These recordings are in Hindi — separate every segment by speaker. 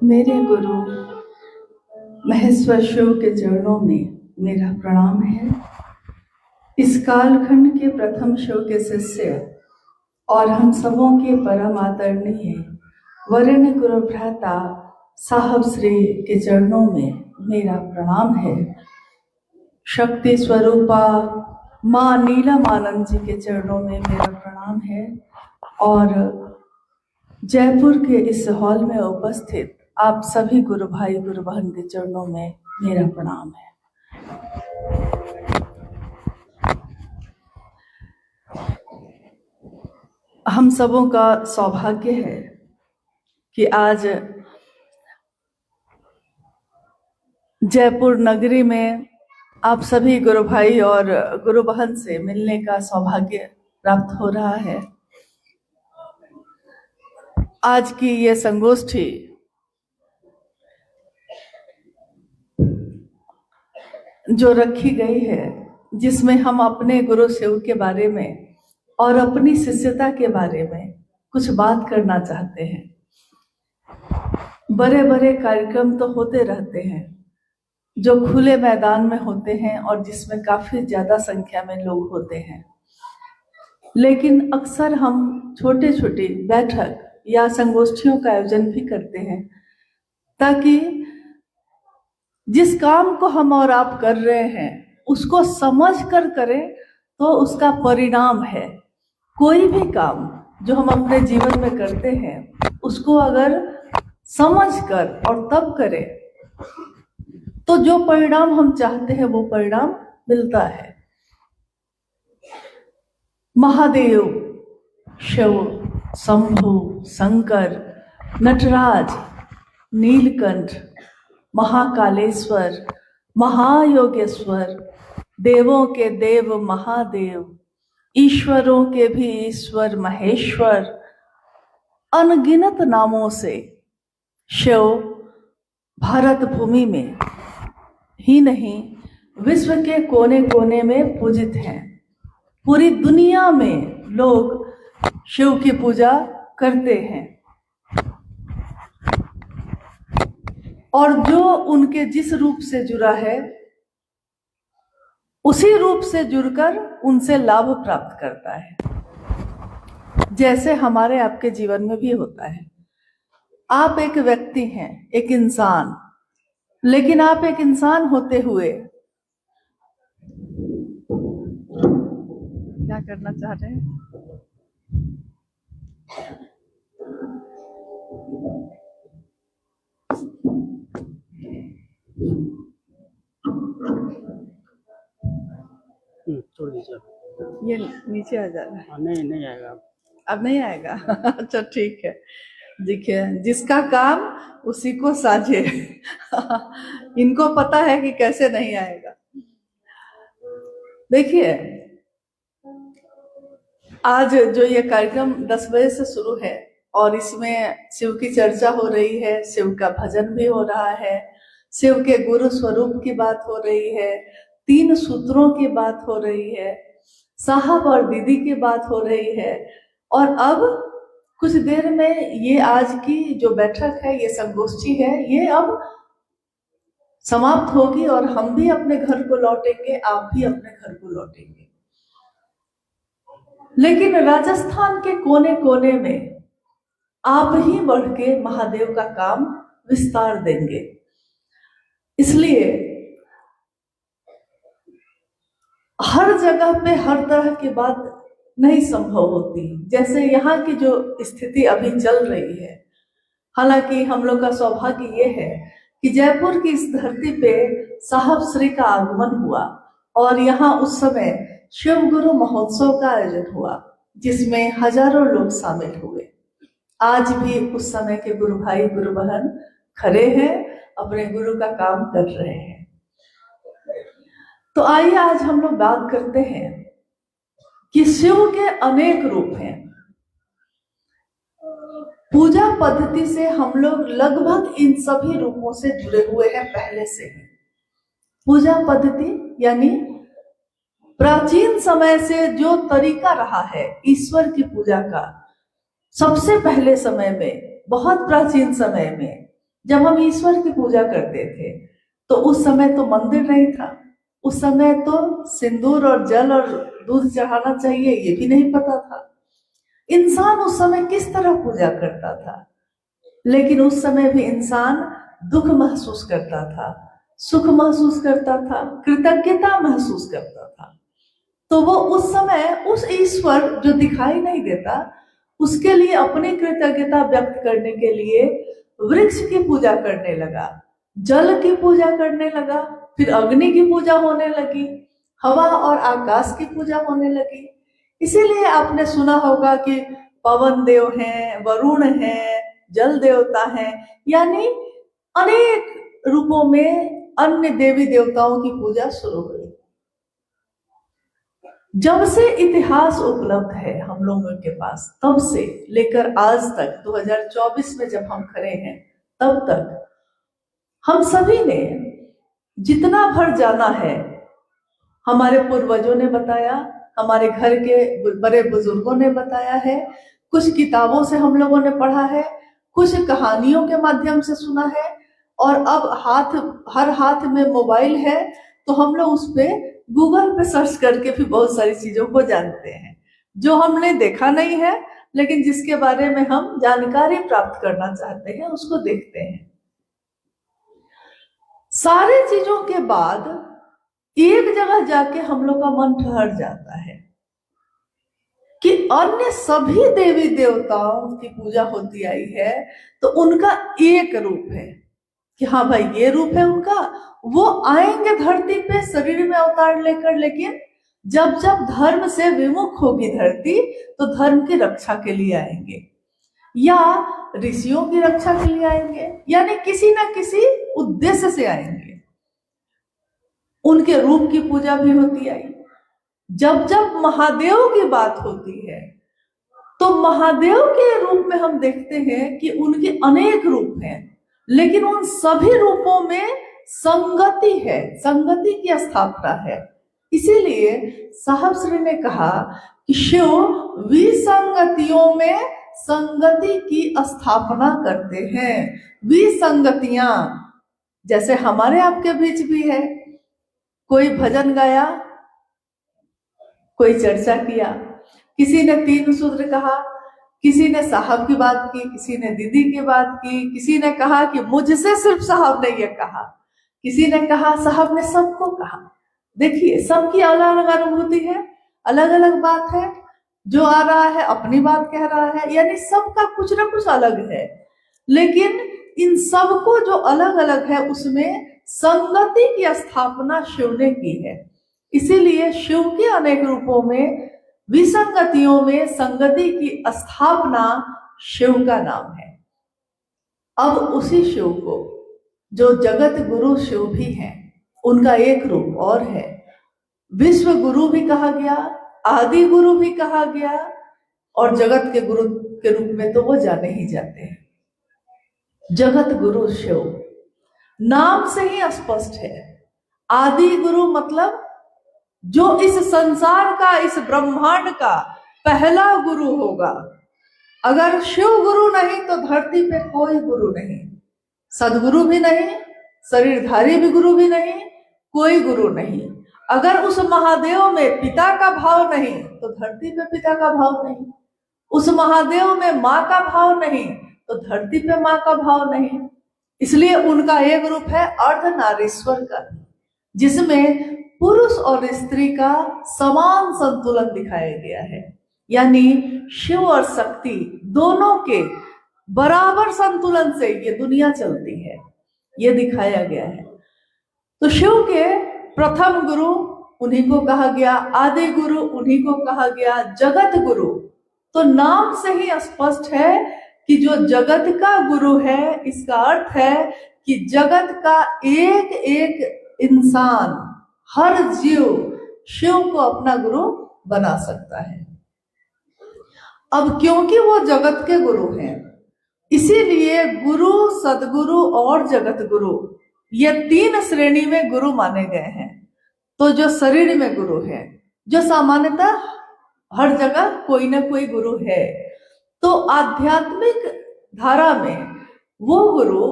Speaker 1: मेरे गुरु महेश्वर शिव के चरणों में मेरा प्रणाम है। इस कालखंड के प्रथम शिव के शिष्य और हम सबों के परम आदरणीय वरेण्य गुरु भ्राता साहब श्री के चरणों में मेरा प्रणाम है। शक्ति स्वरूपा माँ नीलम आनंद जी के चरणों में मेरा प्रणाम है और जयपुर के इस हॉल में उपस्थित आप सभी गुरु भाई गुरु बहन के चरणों में मेरा प्रणाम है। हम सबों का सौभाग्य है कि आज जयपुर नगरी में आप सभी गुरु भाई और गुरु बहन से मिलने का सौभाग्य प्राप्त हो रहा है। आज की ये संगोष्ठी जो रखी गई है, जिसमें हम अपने गुरु शिव के बारे में और अपनी शिष्यता के बारे में कुछ बात करना चाहते हैं। बड़े बड़े कार्यक्रम तो होते रहते हैं जो खुले मैदान में होते हैं और जिसमें काफी ज्यादा संख्या में लोग होते हैं, लेकिन अक्सर हम छोटे छोटे बैठक या संगोष्ठियों का आयोजन भी करते हैं ताकि जिस काम को हम और आप कर रहे हैं उसको समझ कर करें तो उसका परिणाम है। कोई भी काम जो हम अपने जीवन में करते हैं उसको अगर समझ कर और तब करें तो जो परिणाम हम चाहते हैं वो परिणाम मिलता है। महादेव, शिव, शंभु, शंकर, नटराज, नीलकंठ, महाकालेश्वर, महायोगेश्वर, देवों के देव महादेव, ईश्वरों के भी ईश्वर महेश्वर, अनगिनत नामों से शिव भारत भूमि में ही नहीं विश्व के कोने कोने में पूजित हैं। पूरी दुनिया में लोग शिव की पूजा करते हैं और जो उनके जिस रूप से जुड़ा है उसी रूप से जुड़कर उनसे लाभ प्राप्त करता है। जैसे हमारे आपके जीवन में भी होता है। आप एक व्यक्ति हैं, एक इंसान, लेकिन आप एक इंसान होते हुए क्या करना चाह रहे हैं?
Speaker 2: छोड़ दीजिए।
Speaker 1: ये नीचे आ जा रहा है।
Speaker 2: नहीं आएगा
Speaker 1: अब नहीं आएगा। अच्छा ठीक है। देखिए, जिसका काम उसी को साझे। इनको पता है कि कैसे नहीं आएगा। देखिए, आज जो ये कार्यक्रम 10 बजे से शुरू है और इसमें शिव की चर्चा हो रही है, शिव का भजन भी हो रहा है, शिव के गुरु स्वरूप की बात हो रही है, 3 सूत्रों की बात हो रही है, साहब और दीदी की बात हो रही है और अब कुछ देर में ये आज की जो बैठक है, ये संगोष्ठी है, ये अब समाप्त होगी और हम भी अपने घर को लौटेंगे, आप भी अपने घर को लौटेंगे। लेकिन राजस्थान के कोने कोने में आप ही बढ़ के महादेव का काम विस्तार देंगे। इसलिए हर जगह पे हर तरह की बात नहीं संभव होती। जैसे यहाँ की जो स्थिति अभी चल रही है, हालांकि हम लोग का सौभाग्य ये है कि जयपुर की इस धरती पे साहब श्री का आगमन हुआ और यहाँ उस समय शिव गुरु महोत्सव का आयोजन हुआ जिसमें हजारों लोग शामिल हुए। आज भी उस समय के गुरु भाई गुरु बहन खड़े हैं, अपने गुरु का काम कर रहे हैं। तो आइए आज हम लोग बात करते हैं कि शिव के अनेक रूप हैं। पूजा पद्धति से हम लोग लगभग इन सभी रूपों से जुड़े हुए हैं पहले से ही। पूजा पद्धति यानी प्राचीन समय से जो तरीका रहा है ईश्वर की पूजा का, सबसे पहले समय में, बहुत प्राचीन समय में जब हम ईश्वर की पूजा करते थे तो उस समय तो मंदिर नहीं था, उस समय तो सिंदूर और जल और दूध चढ़ाना चाहिए ये भी नहीं पता था। इंसान उस समय किस तरह पूजा करता था, लेकिन उस समय भी इंसान दुख महसूस करता था, सुख महसूस करता था, कृतज्ञता महसूस करता था। तो वो उस समय उस ईश्वर जो दिखाई नहीं देता उसके लिए अपनी कृतज्ञता व्यक्त करने के लिए वृक्ष की पूजा करने लगा, जल की पूजा करने लगा, फिर अग्नि की पूजा होने लगी, हवा और आकाश की पूजा होने लगी। इसीलिए आपने सुना होगा कि पवन देव हैं, वरुण हैं, जल देवता हैं, यानी अनेक रूपों में अन्य देवी देवताओं की पूजा शुरू हुई। जब से इतिहास उपलब्ध है हम लोगों के पास, तब से लेकर आज तक 2024 में जब हम खड़े हैं, तब तक हम सभी ने जितना भर जाना है, हमारे पूर्वजों ने बताया, हमारे घर के बड़े बुजुर्गों ने बताया है, कुछ किताबों से हम लोगों ने पढ़ा है, कुछ कहानियों के माध्यम से सुना है, और अब हर हाथ में मोबाइल है तो हम लोग उस पे गूगल पे सर्च करके भी बहुत सारी चीजों को जानते हैं जो हमने देखा नहीं है, लेकिन जिसके बारे में हम जानकारी प्राप्त करना चाहते हैं उसको देखते हैं। सारे चीजों के बाद एक जगह जाके हम लोग का मन ठहर जाता है कि अन्य सभी देवी देवताओं की पूजा होती आई है तो उनका एक रूप है कि हाँ भाई ये रूप है उनका, वो आएंगे धरती पे शरीर में अवतार लेकर, लेकिन जब जब धर्म से विमुख होगी धरती तो धर्म की रक्षा के लिए आएंगे या ऋषियों की रक्षा के लिए आएंगे, यानी किसी ना किसी उद्देश्य से आएंगे। उनके रूप की पूजा भी होती आई। जब जब महादेव की बात होती है तो महादेव के रूप में हम देखते हैं कि उनके अनेक रूप हैं, लेकिन उन सभी रूपों में संगति है, संगति की स्थापना है। इसीलिए साहब श्री ने कहा कि शिव विसंगतियों में संगति की स्थापना करते हैं। विसंगतियां जैसे हमारे आपके बीच भी है, कोई भजन गाया, कोई चर्चा किया, किसी ने 3 सूत्र कहा, किसी ने साहब की बात की, किसी ने दीदी की बात की, किसी ने कहा कि मुझसे सिर्फ साहब ने ये कहा, किसी ने कहा साहब ने सबको कहा। देखिए सबकी अलग अलग अनुभूति है, अलग अलग बात है, जो आ रहा है अपनी बात कह रहा है, यानी सबका कुछ ना कुछ अलग है, लेकिन इन सबको जो अलग अलग है उसमें संगति की स्थापना शिव ने की है। इसीलिए शिव के अनेक रूपों में विसंगतियों में संगति की स्थापना शिव का नाम है। अब उसी शिव को जो जगत गुरु शिव भी हैं, उनका एक रूप और है, विश्व गुरु भी कहा गया, आदि गुरु भी कहा गया, और जगत के गुरु के रूप में तो वो जाने ही जाते हैं। जगत गुरु शिव नाम से ही स्पष्ट है। आदि गुरु मतलब जो इस संसार का, इस ब्रह्मांड का पहला गुरु होगा। अगर शिव गुरु नहीं तो धरती पे कोई गुरु नहीं, सदगुरु भी नहीं, शरीरधारी भी गुरु भी नहीं, कोई गुरु नहीं। अगर उस महादेव में पिता का भाव नहीं तो धरती पे पिता का भाव नहीं, उस महादेव में माँ का भाव नहीं तो धरती पे माँ का भाव नहीं। इसलिए उनका एक रूप है अर्धनारीश्वर का, जिसमें पुरुष और स्त्री का समान संतुलन दिखाया गया है, यानी शिव और शक्ति दोनों के बराबर संतुलन से ये दुनिया चलती है, ये दिखाया गया है। तो शिव के प्रथम गुरु उन्हीं को कहा गया, आदि गुरु उन्हीं को कहा गया, जगत गुरु तो नाम से ही स्पष्ट है कि जो जगत का गुरु है, इसका अर्थ है कि जगत का एक एक इंसान, हर जीव शिव को अपना गुरु बना सकता है। अब क्योंकि वो जगत के गुरु हैं, इसीलिए गुरु, सदगुरु और जगत गुरु ये 3 श्रेणी में गुरु माने गए हैं। तो जो शरीर में गुरु है, जो सामान्यतः हर जगह कोई ना कोई गुरु है, तो आध्यात्मिक धारा में वो गुरु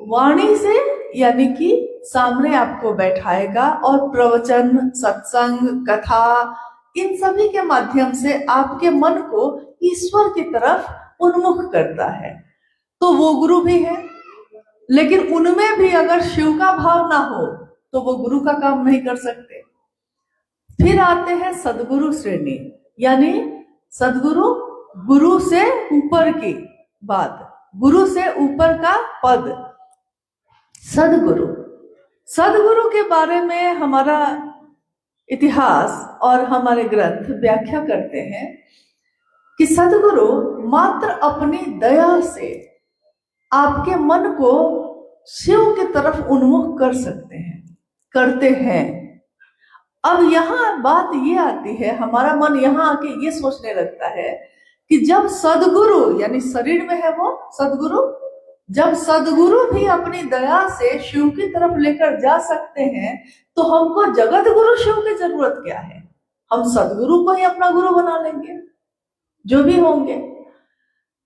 Speaker 1: वाणी से यानी कि सामने आपको बैठाएगा और प्रवचन, सत्संग, कथा, इन सभी के माध्यम से आपके मन को ईश्वर की तरफ उन्मुख करता है। तो वो गुरु भी है, लेकिन उनमें भी अगर शिव का भाव ना हो तो वो गुरु का काम नहीं कर सकते। फिर आते हैं सदगुरु श्रेणी, यानी सदगुरु, गुरु से ऊपर की बात, गुरु से ऊपर का पद, सदगुरु। सदगुरु के बारे में हमारा इतिहास और हमारे ग्रंथ व्याख्या करते हैं कि सदगुरु मात्र अपनी दया से आपके मन को शिव की तरफ उन्मुख कर सकते हैं, करते हैं। अब यहाँ बात ये आती है, हमारा मन यहाँ आके ये सोचने लगता है कि जब सदगुरु यानी शरीर में है वो सदगुरु, जब सदगुरु भी अपनी दया से शिव की तरफ लेकर जा सकते हैं तो हमको जगत गुरु शिव की जरूरत क्या है? हम सदगुरु को ही अपना गुरु बना लेंगे, जो भी होंगे।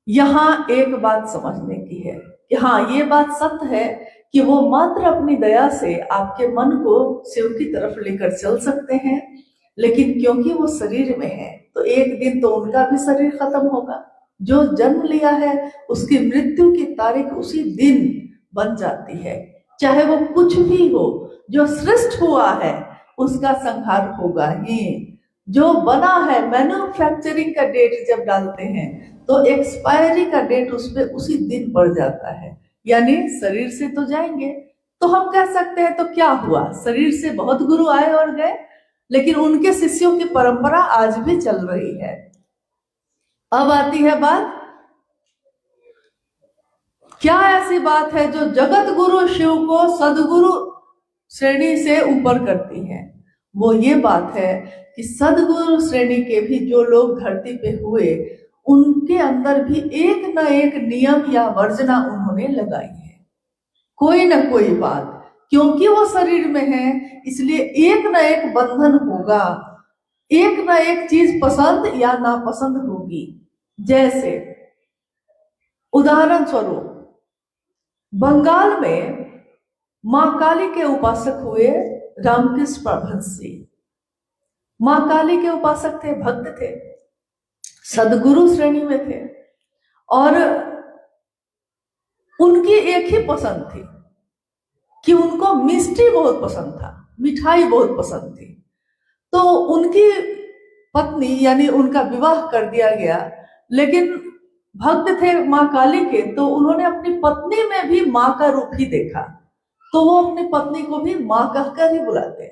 Speaker 1: यहाँ एक बात समझने की है कि हाँ, ये बात सत्य है कि वो मात्र अपनी दया से आपके मन को शिव की तरफ लेकर चल सकते हैं, लेकिन क्योंकि वो शरीर में है तो एक दिन तो उनका भी शरीर खत्म होगा। जो जन्म लिया है उसकी मृत्यु की तारीख उसी दिन बन जाती है, चाहे वो कुछ भी हो। जो सृष्ट हुआ है उसका संहार होगा ही। जो बना है, मैन्युफैक्चरिंग का डेट जब डालते हैं तो एक्सपायरी का डेट उस पे उसी दिन पड़ जाता है, यानी शरीर से तो जाएंगे। तो हम कह सकते हैं तो क्या हुआ, शरीर से बहुत गुरु आए और गए, लेकिन उनके शिष्यों की परंपरा आज भी चल रही है। अब आती है बात, क्या ऐसी बात है जो जगत गुरु शिव को सदगुरु श्रेणी से ऊपर करती है? वो ये बात है कि सदगुरु श्रेणी के भी जो लोग धरती पे हुए, उनके अंदर भी एक न एक नियम या वर्जना उन्होंने लगाई है, कोई न कोई बात। क्योंकि वो शरीर में है इसलिए एक न एक बंधन होगा, एक न एक चीज पसंद या नापसंद होगी। जैसे उदाहरण स्वरूप बंगाल में मां काली के उपासक हुए रामकृष्ण परमहंस। मां काली के उपासक थे, भक्त थे, सदगुरु श्रेणी में थे, और उनकी एक ही पसंद थी कि उनको मिष्टी बहुत पसंद था, मिठाई बहुत पसंद थी। तो उनकी पत्नी यानी उनका विवाह कर दिया गया, लेकिन भक्त थे मां काली के, तो उन्होंने अपनी पत्नी में भी मां का रूप ही देखा, तो वो अपनी पत्नी को भी मां कहकर ही बुलाते।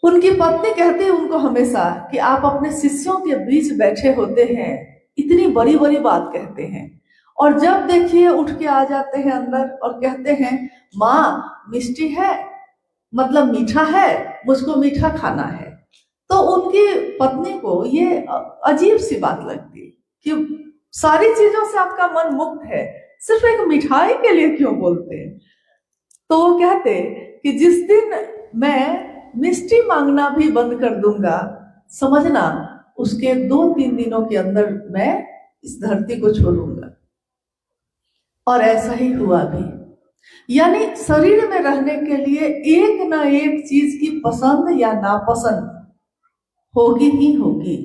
Speaker 1: उनकी पत्नी कहती उनको हमेशा कि आप अपने शिष्यों के बीच बैठे होते हैं, इतनी बड़ी बड़ी बात कहते हैं, और जब देखिए उठ के आ जाते हैं अंदर और कहते हैं माँ मिष्टी है, मतलब मीठा है, मुझको मीठा खाना है। तो उनकी पत्नी को ये अजीब सी बात लगती कि सारी चीजों से आपका मन मुक्त है, सिर्फ एक मिठाई के लिए क्यों बोलते हैं? तो वो कहते कि जिस दिन मैं मिष्टी मांगना भी बंद कर दूंगा, समझना उसके 2-3 दिनों के अंदर मैं इस धरती को छोड़ूंगा। और ऐसा ही हुआ भी, यानी शरीर में रहने के लिए एक ना एक चीज की पसंद या नापसंद होगी ही होगी,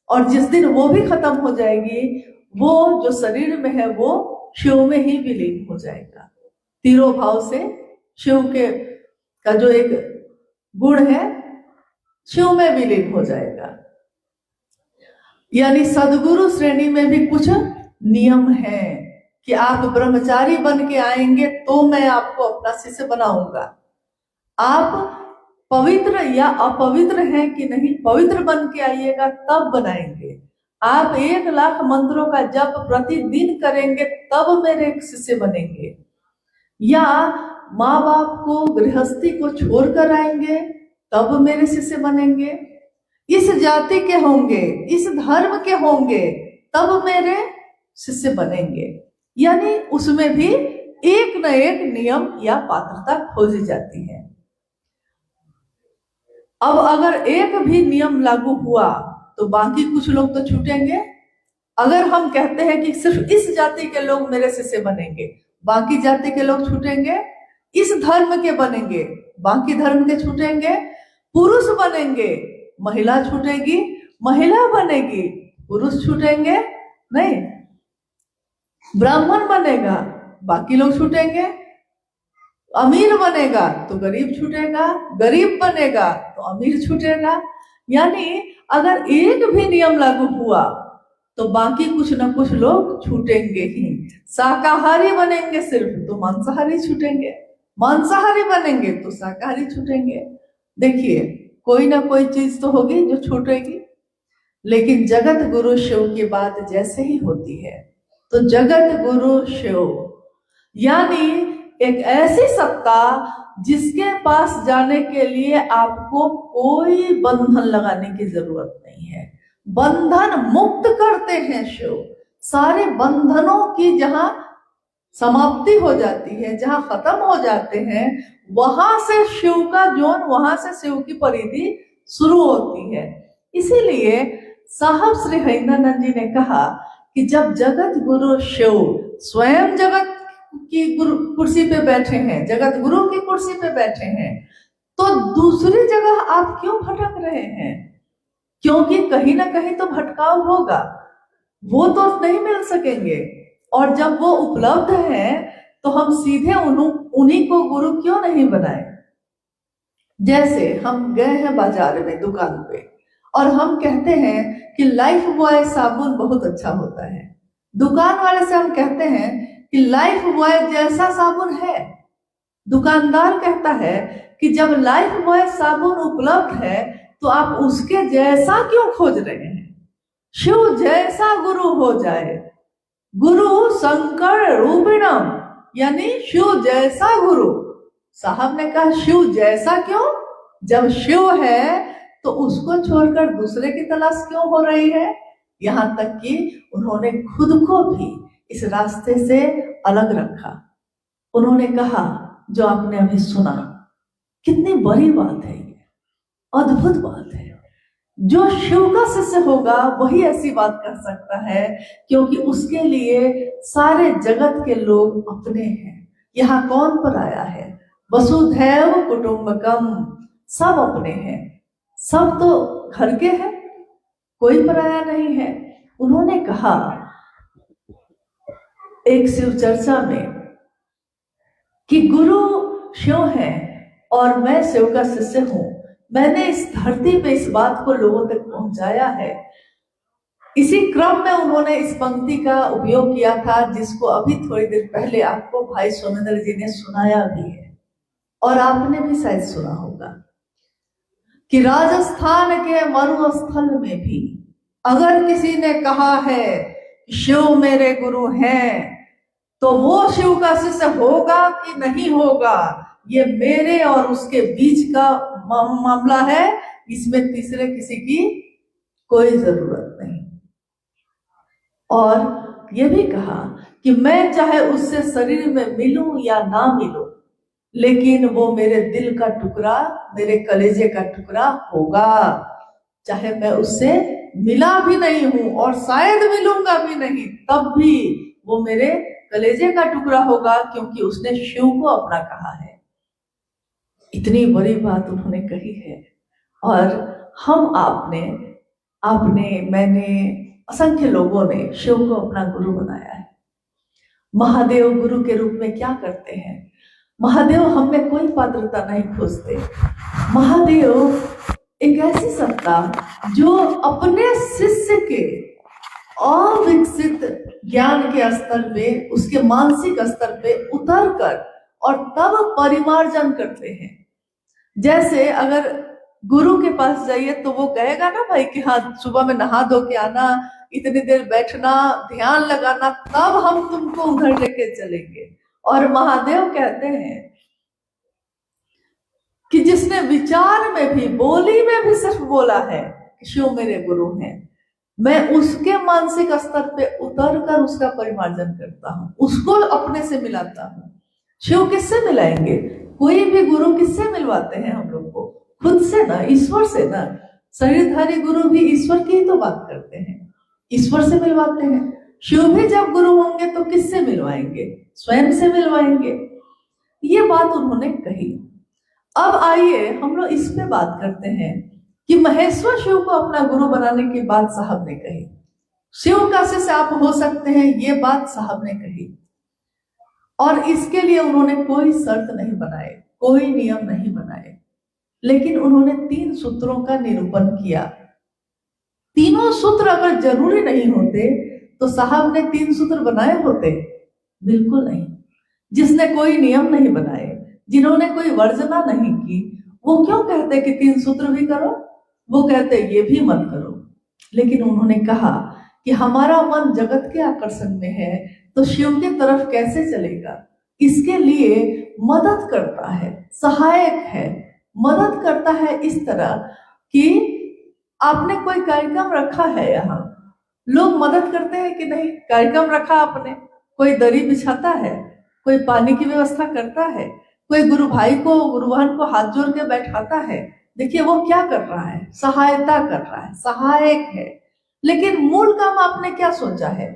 Speaker 1: और जिस दिन वो भी खत्म हो जाएगी, वो जो शरीर में है वो शिव में ही विलीन हो जाएगा। तीरों भाव से शिव के का जो एक गुण है शिव में विलीन हो जाएगा। यानी सदगुरु श्रेणी में भी कुछ नियम है कि आप ब्रह्मचारी बन के आएंगे तो मैं आपको अपना शिष्य बनाऊंगा। आप पवित्र या अपवित्र हैं कि नहीं, पवित्र बन के आइएगा तब बनाएंगे। आप 1 लाख मंत्रों का जप प्रतिदिन करेंगे तब मेरे शिष्य बनेंगे, या माँ बाप को गृहस्थी को छोड़कर आएंगे तब मेरे शिष्य बनेंगे, इस जाति के होंगे, इस धर्म के होंगे तब मेरे शिष्य बनेंगे। यानी उसमें भी एक न एक नियम या पात्रता खोजी जाती है। अब अगर एक भी नियम लागू हुआ तो बाकी कुछ लोग तो छूटेंगे। अगर हम कहते हैं कि सिर्फ इस जाति के लोग मेरे शिष्य बनेंगे, बाकी जाति के लोग छूटेंगे, इस धर्म के बनेंगे, बाकी धर्म के छूटेंगे, पुरुष बनेंगे, महिला छूटेगी, महिला बनेगी, पुरुष छूटेंगे नहीं, ब्राह्मण बनेगा, बाकी लोग छूटेंगे, अमीर बनेगा तो गरीब छूटेगा, गरीब बनेगा तो अमीर छूटेगा। यानी अगर एक भी नियम लागू हुआ तो बाकी कुछ ना कुछ लोग छूटेंगे ही। शाकाहारी बनेंगे सिर्फ तो मांसाहारी छूटेंगे, मांसाहारी बनेंगे तो शाकाहारी छूटेंगे। देखिए कोई ना कोई चीज तो होगी जो छूटेगी। लेकिन जगत गुरु शिव की बात जैसे ही होती है तो जगत गुरु शिव यानी एक ऐसी सत्ता जिसके पास जाने के लिए आपको कोई बंधन लगाने की जरूरत नहीं है। बंधन मुक्त करते हैं शिव। सारे बंधनों की जहां समाप्ति हो जाती है, जहां खत्म हो जाते हैं, वहां से शिव का जोन, वहां से शिव की परिधि शुरू होती है। इसीलिए साहब श्री हरिनंदन जी ने कहा कि जब जगत गुरु शिव स्वयं जगत की कुर्सी पे बैठे हैं, जगत गुरु की कुर्सी पे बैठे हैं, तो दूसरी जगह आप क्यों भटक रहे हैं? क्योंकि कहीं ना कहीं तो भटकाव होगा, वो तो नहीं मिल सकेंगे। और जब वो उपलब्ध है तो हम सीधे उन्हीं को गुरु क्यों नहीं बनाए? जैसे हम गए हैं बाजार में दुकान पे और हम कहते हैं कि लाइफ बॉय साबुन बहुत अच्छा होता है। दुकान वाले से हम कहते हैं कि लाइफ बॉय जैसा साबुन है। दुकानदार कहता है कि जब लाइफ बॉय साबुन उपलब्ध है तो आप उसके जैसा क्यों खोज रहे हैं? शिव जैसा गुरु हो जाए। गुरु शंकर रूपिणम, यानी शिव जैसा गुरु। साहब ने कहा शिव जैसा क्यों? जब शिव है तो उसको छोड़कर दूसरे की तलाश क्यों हो रही है? यहां तक कि उन्होंने खुद को भी इस रास्ते से अलग रखा। उन्होंने कहा जो आपने अभी सुना, कितनी बड़ी बात है, ये अद्भुत बात है। जो शिव का शिष्य होगा वही ऐसी बात कर सकता है, क्योंकि उसके लिए सारे जगत के लोग अपने हैं। यहाँ कौन पराया है? वसुधैव कुटुंबकम, सब अपने हैं, सब तो घर के हैं, कोई पराया नहीं है। उन्होंने कहा एक शिव चर्चा में कि गुरु शिव है और मैं शिव का शिष्य हूं। मैंने इस धरती पे इस बात को लोगों तक पहुंचाया है। इसी क्रम में उन्होंने इस पंक्ति का उपयोग किया था, जिसको अभी थोड़ी देर पहले आपको भाई सोमेंद्र जी ने सुनाया भी है और आपने भी शायद सुना होगा कि राजस्थान के मरुस्थल में भी अगर किसी ने कहा है शिव मेरे गुरु हैं, तो वो शिव का शिष्य होगा कि नहीं होगा, ये मेरे और उसके बीच का मामला है। इसमें तीसरे किसी की कोई जरूरत नहीं। और ये भी कहा कि मैं चाहे उससे शरीर में मिलूं या ना मिलूं, लेकिन वो मेरे दिल का टुकड़ा, मेरे कलेजे का टुकड़ा होगा। चाहे मैं उससे मिला भी नहीं हूं और शायद मिलूंगा भी नहीं, तब भी वो मेरे कलेजे का टुकड़ा होगा, क्योंकि उसने शिव को अपना कहा है। इतनी बड़ी बात उन्होंने कही है और हम आपने मैंने असंख्य लोगों ने शिव को अपना गुरु बनाया है। महादेव गुरु के रूप में क्या करते हैं? महादेव हम में कोई पात्रता नहीं खोजते। महादेव एक ऐसी सत्ता जो अपने शिष्य के अविकसित ज्ञान के स्तर पे, उसके मानसिक स्तर पे उतर कर और तब परिमार्जन करते हैं। जैसे अगर गुरु के पास जाइए तो वो कहेगा ना भाई कि हाँ सुबह में नहा धो के आना, इतनी देर बैठना, ध्यान लगाना, तब हम तुमको उधर लेके चलेंगे। और महादेव कहते हैं कि जिसने विचार में भी, बोली में भी सिर्फ बोला है कि शिव मेरे गुरु हैं, मैं उसके मानसिक स्तर पे उतर कर उसका परिमार्जन करता हूँ, उसको अपने से मिलाता हूँ। शिव किससे मिलाएंगे? कोई भी गुरु किससे मिलवाते हैं हम लोग को? खुद से ना, ईश्वर से ना। शरीरधारी गुरु भी ईश्वर की ही तो बात करते हैं, ईश्वर से मिलवाते हैं। शिव भी जब गुरु होंगे तो किससे मिलवाएंगे? स्वयं से मिलवाएंगे। ये बात उन्होंने कही। अब आइए हम लोग इस पे बात करते हैं कि महेश्वर शिव को अपना गुरु बनाने की बात साहब ने कही। शिव का शिष्य आप हो सकते हैं, ये बात साहब ने कही, और इसके लिए उन्होंने कोई शर्त नहीं बनाए, कोई नियम नहीं बनाए, लेकिन उन्होंने 3 सूत्रों का निरूपण किया। तीनों सूत्र अगर जरूरी नहीं होते तो साहब ने 3 सूत्र बनाए होते? बिल्कुल नहीं। जिसने कोई नियम नहीं बनाए, जिन्होंने कोई वर्जना नहीं की, वो क्यों कहते कि 3 सूत्र भी करो? वो कहते ये भी मत करो। लेकिन उन्होंने कहा कि हमारा मन जगत के आकर्षण में है तो शिव की तरफ कैसे चलेगा? इसके लिए मदद करता है, सहायक है, मदद करता है इस तरह कि आपने कोई कार्यक्रम रखा है, यहाँ लोग मदद करते हैं कि नहीं? कार्यक्रम रखा आपने, कोई दरी बिछाता है, कोई पानी की व्यवस्था करता है, कोई गुरु भाई को, गुरु बहन को हाथ जोड़ के बैठाता है। देखिए वो क्या कर रहा है? सहायता कर रहा है, सहायक है। लेकिन मूल काम आपने क्या सोचा है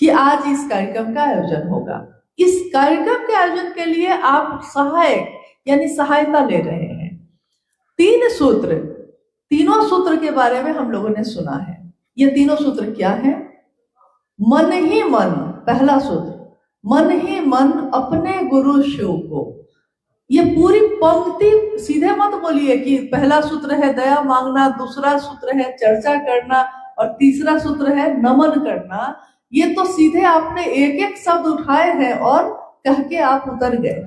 Speaker 1: कि आज इस कार्यक्रम का आयोजन होगा, इस कार्यक्रम के आयोजन के लिए आप सहायक यानी सहायता ले रहे हैं। 3 सूत्र, तीनों सूत्र के बारे में हम लोगों ने सुना है। ये तीनों सूत्र क्या है? मन ही मन, पहला सूत्र, मन ही मन अपने गुरु शिव को। ये पूरी पंक्ति सीधे मत बोलिए कि पहला सूत्र है दया मांगना, दूसरा सूत्र है चर्चा करना और तीसरा सूत्र है नमन करना। ये तो सीधे आपने एक एक शब्द उठाए हैं और कह के आप उतर गए।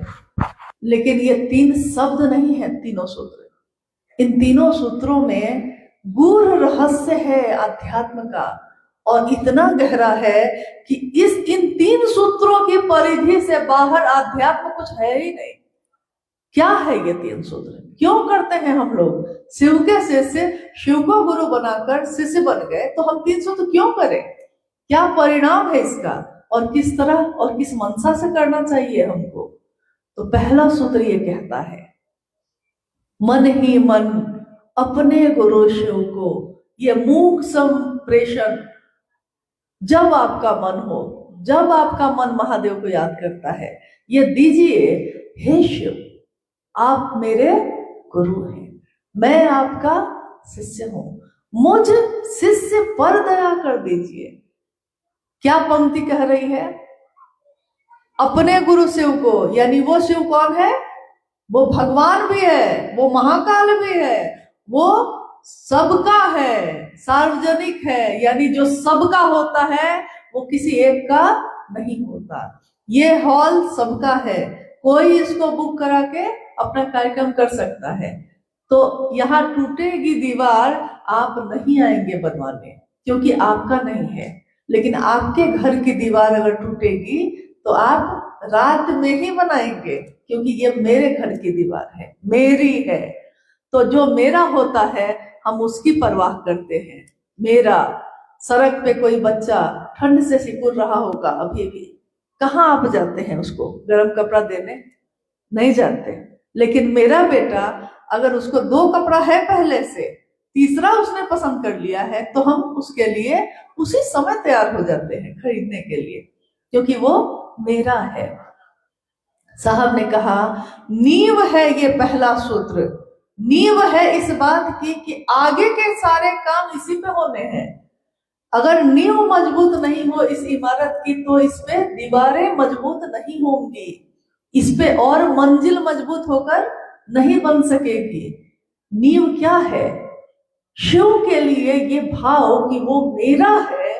Speaker 1: लेकिन ये 3 शब्द नहीं है तीनों सूत्र। इन तीनों सूत्रों में गूढ़ रहस्य है अध्यात्म का, और इतना गहरा है कि इन 3 सूत्रों की परिधि से बाहर अध्यात्म कुछ है ही नहीं। क्या है ये 3 सूत्र? क्यों करते हैं हम लोग? शिव के शिष्य शिव को गुरु बनाकर शिष्य बन गए, तो हम 3 सूत्र क्यों करें? क्या परिणाम है इसका, और किस तरह और किस मंशा से करना चाहिए हमको? तो पहला सूत्र ये कहता है, मन ही मन अपने गुरु शिव को। ये मूक संप्रेषण, जब आपका मन हो, जब आपका मन महादेव को याद करता है, ये दीजिए, हे शिव आप मेरे गुरु हैं, मैं आपका शिष्य हूं, मुझ शिष्य पर दया कर दीजिए। क्या पंक्ति कह रही है? अपने गुरु शिव को, यानी वो शिव कौन है? वो भगवान भी है, वो महाकाल भी है, वो सबका है, सार्वजनिक है, यानी जो सबका होता है वो किसी एक का नहीं होता। ये हॉल सबका है, कोई इसको बुक करा के अपना कार्यक्रम कर सकता है। तो यहाँ टूटेगी दीवार, आप नहीं आएंगे बनवाने, क्योंकि आपका नहीं है। लेकिन आपके घर की दीवार अगर टूटेगी तो आप रात में ही बनाएंगे, क्योंकि ये मेरे घर की दीवार है, मेरी है। तो जो मेरा होता है हम उसकी परवाह करते हैं। मेरा सड़क पे कोई बच्चा ठंड से सिकुड़ रहा होगा अभी भी, कहाँ आप जाते हैं उसको गर्म कपड़ा देने? नहीं जाते। लेकिन मेरा बेटा अगर उसको 2 कपड़ा है पहले से, तीसरा उसने पसंद कर लिया है, तो हम उसके लिए उसी समय तैयार हो जाते हैं खरीदने के लिए, क्योंकि वो मेरा है। साहब ने कहा नींव है ये पहला सूत्र, नींव है इस बात की कि आगे के सारे काम इसी पे होने हैं। अगर नींव मजबूत नहीं हो इस इमारत की तो इस पे दीवारें मजबूत नहीं होंगी, इस पे और मंजिल मजबूत होकर नहीं बन सकेगी। नींव क्या है? शिव के लिए ये भाव कि वो मेरा है,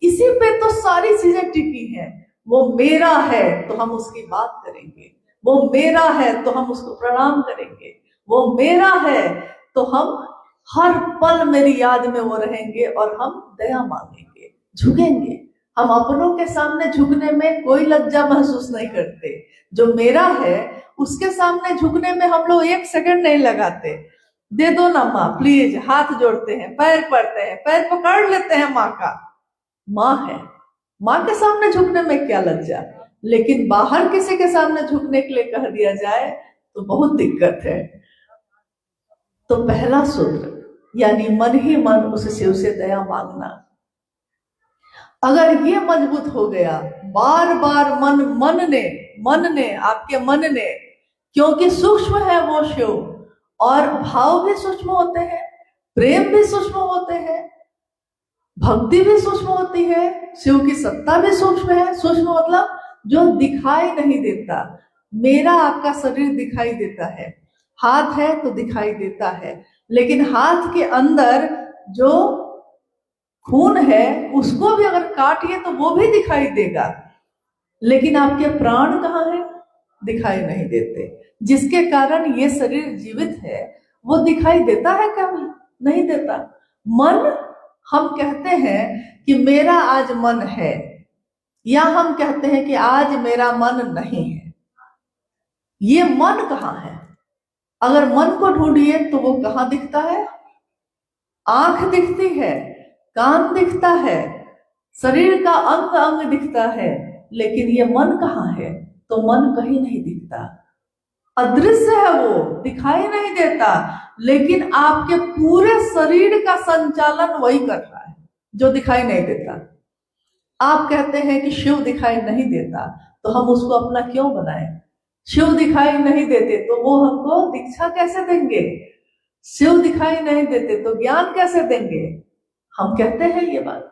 Speaker 1: इसी पे तो सारी चीजें टिकी हैं। वो मेरा है तो हम उसकी बात करेंगे, वो मेरा है तो हम उसको प्रणाम करेंगे, वो मेरा है तो हम हर पल मेरी याद में वो रहेंगे और हम दया मांगेंगे, झुकेंगे। हम अपनों के सामने झुकने में कोई लज्जा महसूस नहीं करते। जो मेरा है उसके सामने झुकने में हम लोग 1 सेकंड नहीं लगाते। दे दो ना माँ प्लीज, हाथ जोड़ते हैं, पैर पड़ते हैं, पैर पकड़ लेते हैं माँ का। माँ है, माँ के सामने झुकने में क्या लज्जा। लेकिन बाहर किसी के सामने झुकने के लिए कह दिया जाए तो बहुत दिक्कत है। तो पहला सूत्र यानी मन ही मन उस शिव से दया मांगना। अगर ये मजबूत हो गया, बार बार मन ने आपके मन ने, क्योंकि सूक्ष्म है वो शिव, और भाव भी सूक्ष्म होते हैं, प्रेम भी सूक्ष्म होते हैं, भक्ति भी सूक्ष्म होती है, शिव की सत्ता भी सूक्ष्म है। सूक्ष्म मतलब जो दिखाई नहीं देता। मेरा आपका शरीर दिखाई देता है, हाथ है तो दिखाई देता है, लेकिन हाथ के अंदर जो खून है उसको भी अगर काटिए तो वो भी दिखाई देगा, लेकिन आपके प्राण कहाँ है? दिखाई नहीं देते। जिसके कारण ये शरीर जीवित है वो दिखाई देता है कभी? नहीं देता। मन, हम कहते हैं कि मेरा आज मन है, या हम कहते हैं कि आज मेरा मन नहीं है। ये मन कहाँ है? अगर मन को ढूंढिए तो वो कहाँ दिखता है? आंख दिखती है, कान दिखता है, शरीर का अंग अंग दिखता है, लेकिन ये मन कहाँ है? तो मन कहीं नहीं दिखता, अदृश्य है, वो दिखाई नहीं देता, लेकिन आपके पूरे शरीर का संचालन वही कर रहा है जो दिखाई नहीं देता। आप कहते हैं कि शिव दिखाई नहीं देता, तो हम उसको अपना क्यों बनाएं? शिव दिखाई नहीं देते तो वो हमको दीक्षा कैसे देंगे? शिव दिखाई नहीं देते तो ज्ञान कैसे देंगे? हम कहते हैं ये बात,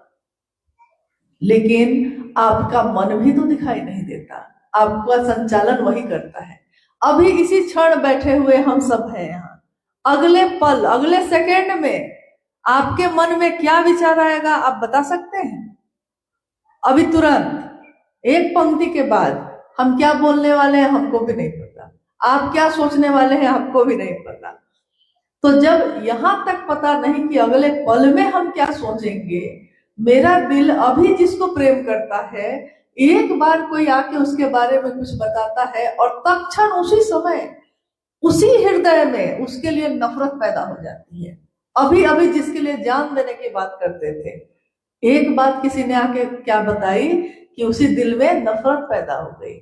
Speaker 1: लेकिन आपका मन भी तो दिखाई नहीं देता, आपका संचालन वही करता है। अभी इसी क्षण बैठे हुए हम सब हैं यहाँ, अगले पल, अगले सेकेंड में आपके मन में क्या विचार आएगा आप बता सकते हैं? अभी तुरंत एक पंक्ति के बाद हम क्या बोलने वाले हैं हमको भी नहीं पता, आप क्या सोचने वाले हैं आपको भी नहीं पता। तो जब यहां तक पता नहीं कि अगले पल में हम क्या सोचेंगे, मेरा दिल अभी जिसको प्रेम करता है, एक बार कोई आके उसके बारे में कुछ बताता है और तत्क्षण उसी समय उसी हृदय में उसके लिए नफरत पैदा हो जाती है। अभी अभी जिसके लिए जान देने की बात करते थे, एक बात किसी ने आके क्या बताई कि उसी दिल में नफरत पैदा हो गई।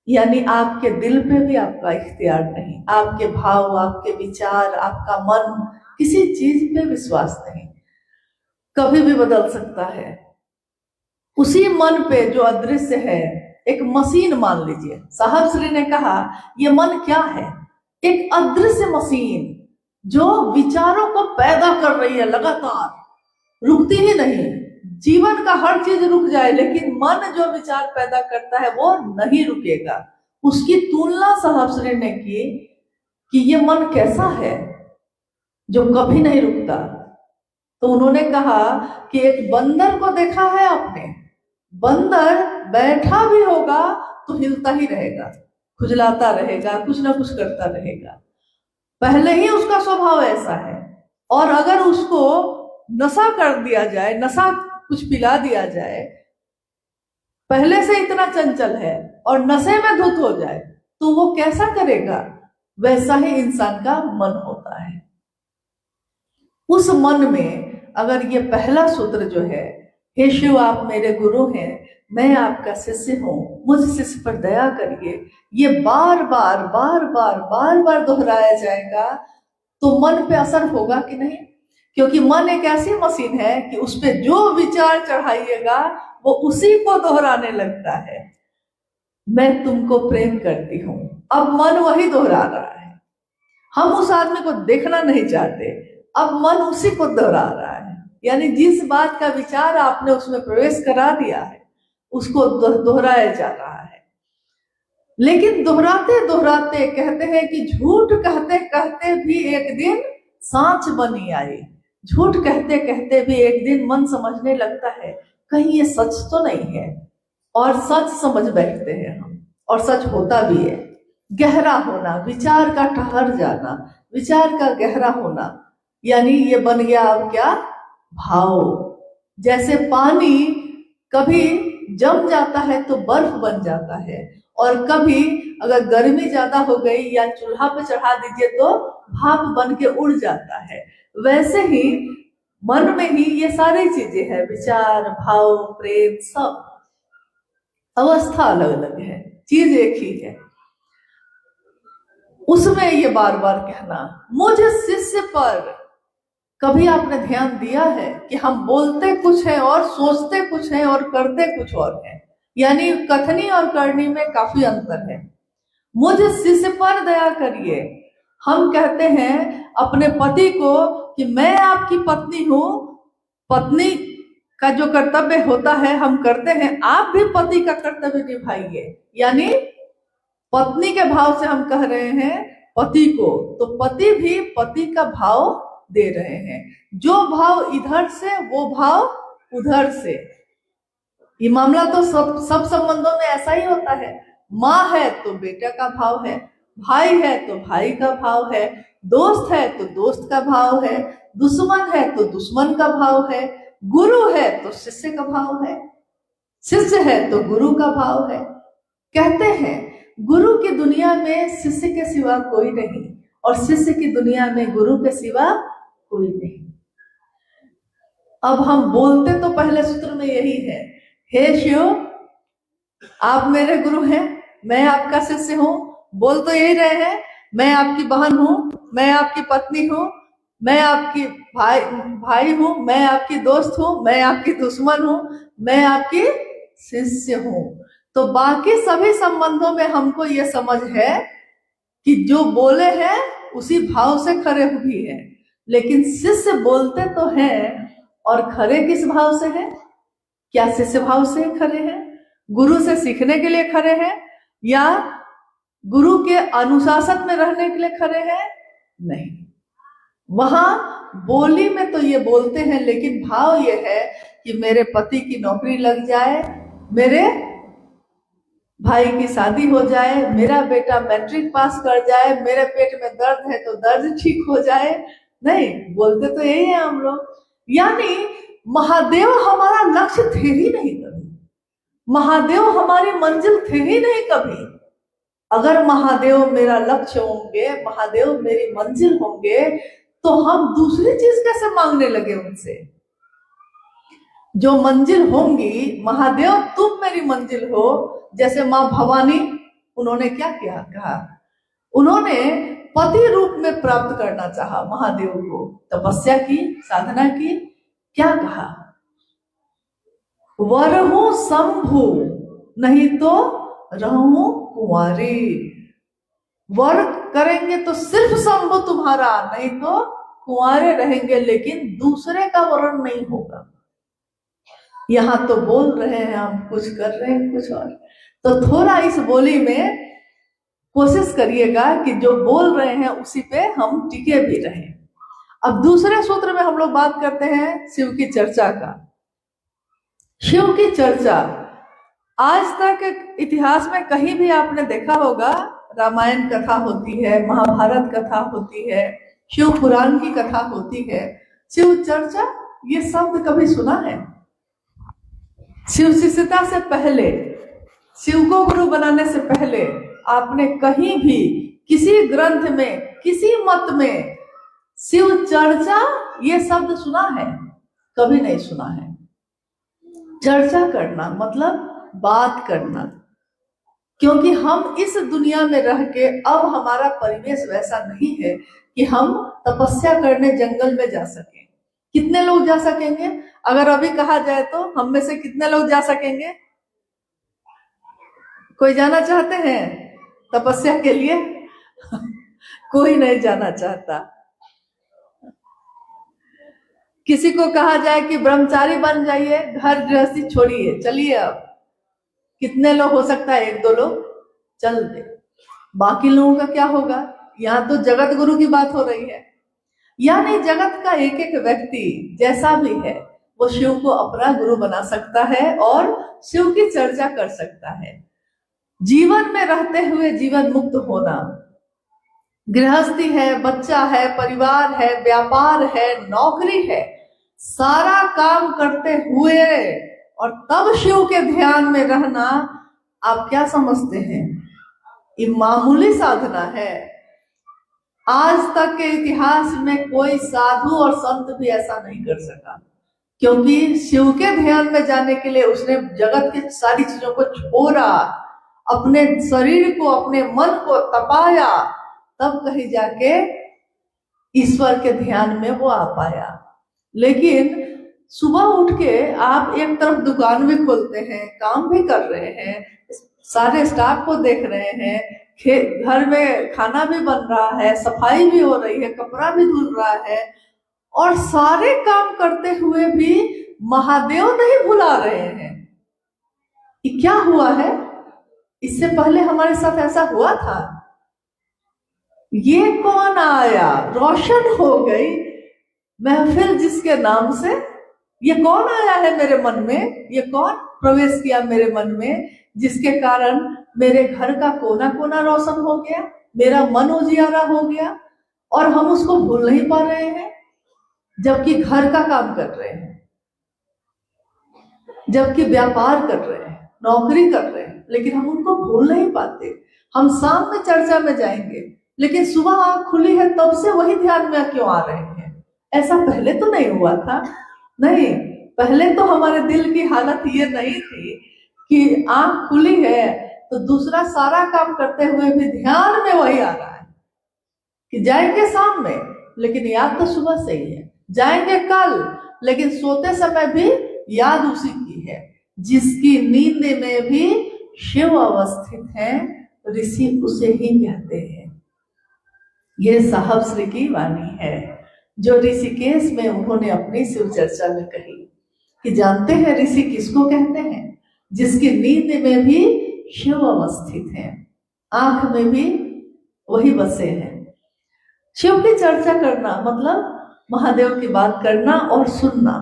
Speaker 1: यानी आपके दिल पे भी आपका इख्तियार नहीं, आपके भाव, आपके विचार, आपका मन किसी चीज पे विश्वास नहीं, कभी भी बदल सकता है। उसी मन पे जो अदृश्य है, एक मशीन मान लीजिए, साहब श्री ने कहा ये मन क्या है? एक अदृश्य मशीन जो विचारों को पैदा कर रही है लगातार, रुकती ही नहीं। जीवन का हर चीज रुक जाए, लेकिन मन जो विचार पैदा करता है वो नहीं रुकेगा। उसकी तुलना साहब श्री ने की कि ये मन कैसा है जो कभी नहीं रुकता। तो उन्होंने कहा कि एक बंदर को देखा है आपने? बंदर बैठा भी होगा तो हिलता ही रहेगा, खुजलाता रहेगा, कुछ ना कुछ करता रहेगा, पहले ही उसका स्वभाव ऐसा है। और अगर उसको नशा कर दिया जाए, नशा कुछ पिला दिया जाए, पहले से इतना चंचल है और नशे में धुत हो जाए तो वो कैसा करेगा? वैसा ही इंसान का मन होता है। उस मन में अगर ये पहला सूत्र जो है, हे शिव आप मेरे गुरु हैं, मैं आपका शिष्य हूं, मुझ शिष्य पर दया करिए, ये बार बार बार बार बार बार दोहराया जाएगा तो मन पे असर होगा कि नहीं? क्योंकि मन एक ऐसी मशीन है कि उस पे जो विचार चढ़ाइएगा वो उसी को दोहराने लगता है। मैं तुमको प्रेम करती हूँ, अब मन वही दोहरा रहा है। हम उस आदमी को देखना नहीं चाहते, अब मन उसी को दोहरा रहा है। यानी जिस बात का विचार आपने उसमें प्रवेश करा दिया है उसको दोहराया जा रहा है। लेकिन दोहराते दोहराते कहते हैं कि झूठ कहते कहते भी एक दिन सांच बनी आई। झूठ कहते कहते भी एक दिन मन समझने लगता है कहीं ये सच तो नहीं है, और सच समझ बैठते हैं हम, और सच होता भी है। गहरा होना, विचार का ठहर जाना, विचार का गहरा होना, यानी ये बन गया अब क्या? भाव। जैसे पानी कभी जम जाता है तो बर्फ बन जाता है, और कभी अगर गर्मी ज्यादा हो गई या चूल्हा पे चढ़ा दीजिए तो भाप बन के उड़ जाता है। वैसे ही मन में ही ये सारी चीजें हैं, विचार, भाव, प्रेम, सब अवस्था अलग अलग है, चीज एक ही है। उसमें ये बार बार कहना, मुझ शिष्य पर कभी आपने ध्यान दिया है कि हम बोलते कुछ है और सोचते कुछ है और करते कुछ और है, यानी कथनी और करनी में काफी अंतर है। मुझ शिष्य पर दया करिए। हम कहते हैं अपने पति को कि मैं आपकी पत्नी हूं, पत्नी का जो कर्तव्य होता है हम करते हैं, आप भी पति का कर्तव्य निभाइए, यानी पत्नी के भाव से हम कह रहे हैं पति को, तो पति भी पति का भाव दे रहे हैं। जो भाव इधर से वो भाव उधर से। ये मामला तो सब संबंधों में ऐसा ही होता है। माँ है तो बेटा का भाव है, भाई है तो भाई का भाव है, दोस्त है तो दोस्त का भाव है, दुश्मन है तो दुश्मन का भाव है, गुरु है तो शिष्य का भाव है, शिष्य है तो गुरु का भाव है। कहते हैं गुरु की दुनिया में शिष्य के सिवा कोई नहीं और शिष्य की दुनिया में गुरु के सिवा कोई नहीं। अब हम बोलते तो पहले सूत्र में यही है, हे शिव आप मेरे गुरु हैं, मैं आपका शिष्य हूं। बोल तो यही रहे हैं, मैं आपकी बहन हूं, मैं आपकी पत्नी हूं, मैं आपकी भाई हूं, मैं आपकी दोस्त हूं, मैं आपकी दुश्मन हूं, मैं आपकी शिष्य हूं। तो बाकी सभी संबंधों में हमको ये समझ है कि जो बोले हैं उसी भाव से खड़े भी हैं, लेकिन शिष्य बोलते तो हैं और खड़े किस भाव से हैं? क्या शिष्य भाव से खड़े हैं, गुरु से सीखने के लिए खड़े हैं, या गुरु के अनुशासन में रहने के लिए खड़े हैं? नहीं। वहां बोली में तो ये बोलते हैं, लेकिन भाव ये है कि मेरे पति की नौकरी लग जाए, मेरे भाई की शादी हो जाए, मेरा बेटा मैट्रिक पास कर जाए, मेरे पेट में दर्द है तो दर्द ठीक हो जाए। नहीं, बोलते तो यही है हम लोग। यानी महादेव हमारा लक्ष्य थे ही नहीं कभी, महादेव हमारी मंजिल थे ही नहीं कभी। अगर महादेव मेरा लक्ष्य होंगे, महादेव मेरी मंजिल होंगे, तो हम दूसरी चीज कैसे मांगने लगे उनसे? जो मंजिल होंगी, महादेव तुम मेरी मंजिल हो। जैसे माँ भवानी, उन्होंने क्या किया, कहा उन्होंने पति रूप में प्राप्त करना चाहा महादेव को, तपस्या की, साधना की, क्या कहा, वरहूं शंभु नहीं तो रहूं कुंवारी। वर करेंगे तो सिर्फ शंभु तुम्हारा, नहीं तो कुंवारे रहेंगे, लेकिन दूसरे का वरण नहीं होगा। यहां तो बोल रहे हैं हम, कुछ कर रहे हैं कुछ और। तो थोड़ा इस बोली में कोशिश करिएगा कि जो बोल रहे हैं उसी पे हम टिके भी रहें। अब दूसरे सूत्र में हम लोग बात करते हैं शिव की चर्चा का। शिव की चर्चा आज तक इतिहास में कहीं भी आपने देखा होगा, रामायण कथा होती है, महाभारत कथा होती है, शिव पुराण की कथा होती है, शिव चर्चा ये शब्द कभी सुना है? शिव शिष्यता से पहले, शिव को गुरु बनाने से पहले आपने कहीं भी किसी ग्रंथ में, किसी मत में शिव चर्चा ये शब्द सुना है? कभी नहीं सुना है। चर्चा करना मतलब बात करना, क्योंकि हम इस दुनिया में रह के अब हमारा परिवेश वैसा नहीं है कि हम तपस्या करने जंगल में जा सके। कितने लोग जा सकेंगे? अगर अभी कहा जाए तो हम में से कितने लोग जा सकेंगे? कोई जाना चाहते हैं तपस्या के लिए? कोई नहीं जाना चाहता। किसी को कहा जाए कि ब्रह्मचारी बन जाइए, घर गृहस्थी छोड़िए, चलिए, अब कितने लोग हो सकता है? 1-2 लोग चल दे। बाकी लोगों का क्या होगा? यहाँ तो जगत गुरु की बात हो रही है, यानी जगत का एक एक व्यक्ति जैसा भी है वो शिव को अपना गुरु बना सकता है और शिव की चर्चा कर सकता है। जीवन में रहते हुए जीवन मुक्त होना, गृहस्थी है, बच्चा है, परिवार है, व्यापार है, नौकरी है, सारा काम करते हुए और तब शिव के ध्यान में रहना, आप क्या समझते हैं? ये मामूली साधना है। आज तक के इतिहास में कोई साधु और संत भी ऐसा नहीं कर सका, क्योंकि शिव के ध्यान में जाने के लिए उसने जगत की सारी चीजों को छोड़ा, अपने शरीर को, अपने मन को तपाया, तब कहीं जाके ईश्वर के ध्यान में वो आ पाया। लेकिन सुबह उठ के आप एक तरफ दुकान भी खोलते हैं, काम भी कर रहे हैं, सारे स्टाफ को देख रहे हैं, घर में खाना भी बन रहा है, सफाई भी हो रही है, कपड़ा भी धुल रहा है, और सारे काम करते हुए भी महादेव नहीं भुला रहे हैं। ये क्या हुआ है? इससे पहले हमारे साथ ऐसा हुआ था? ये कौन आया? रोशन हो गई महफिल जिसके नाम से। ये कौन आया है मेरे मन में? ये कौन प्रवेश किया मेरे मन में, जिसके कारण मेरे घर का कोना कोना रोशन हो गया, मेरा मन उजियारा हो गया, और हम उसको भूल नहीं पा रहे हैं, जबकि घर का काम कर रहे हैं, जबकि व्यापार कर रहे हैं, नौकरी कर रहे हैं, लेकिन हम उनको भूल नहीं पाते। हम शाम में चर्चा में जाएंगे, लेकिन सुबह आंख खुली है तब से वही ध्यान में क्यों आ रहे हैं? ऐसा पहले तो नहीं हुआ था। नहीं, पहले तो हमारे दिल की हालत ये नहीं थी कि आंख खुली है तो दूसरा सारा काम करते हुए भी ध्यान में वही आ रहा है कि जाएंगे शाम में, लेकिन याद तो सुबह से ही है, जाएंगे कल, लेकिन सोते समय भी याद उसी की है, जिसकी नींद में भी शिव अवस्थित है, ऋषि उसे ही कहते हैं। ये साहब श्री की वाणी है जो ऋषिकेश में उन्होंने अपनी शिव चर्चा में कही कि जानते हैं ऋषि किसको कहते हैं? जिसकी नींद में भी शिव अवस्थित है, आंख में भी वही बसे हैं। शिव की चर्चा करना मतलब महादेव की बात करना और सुनना।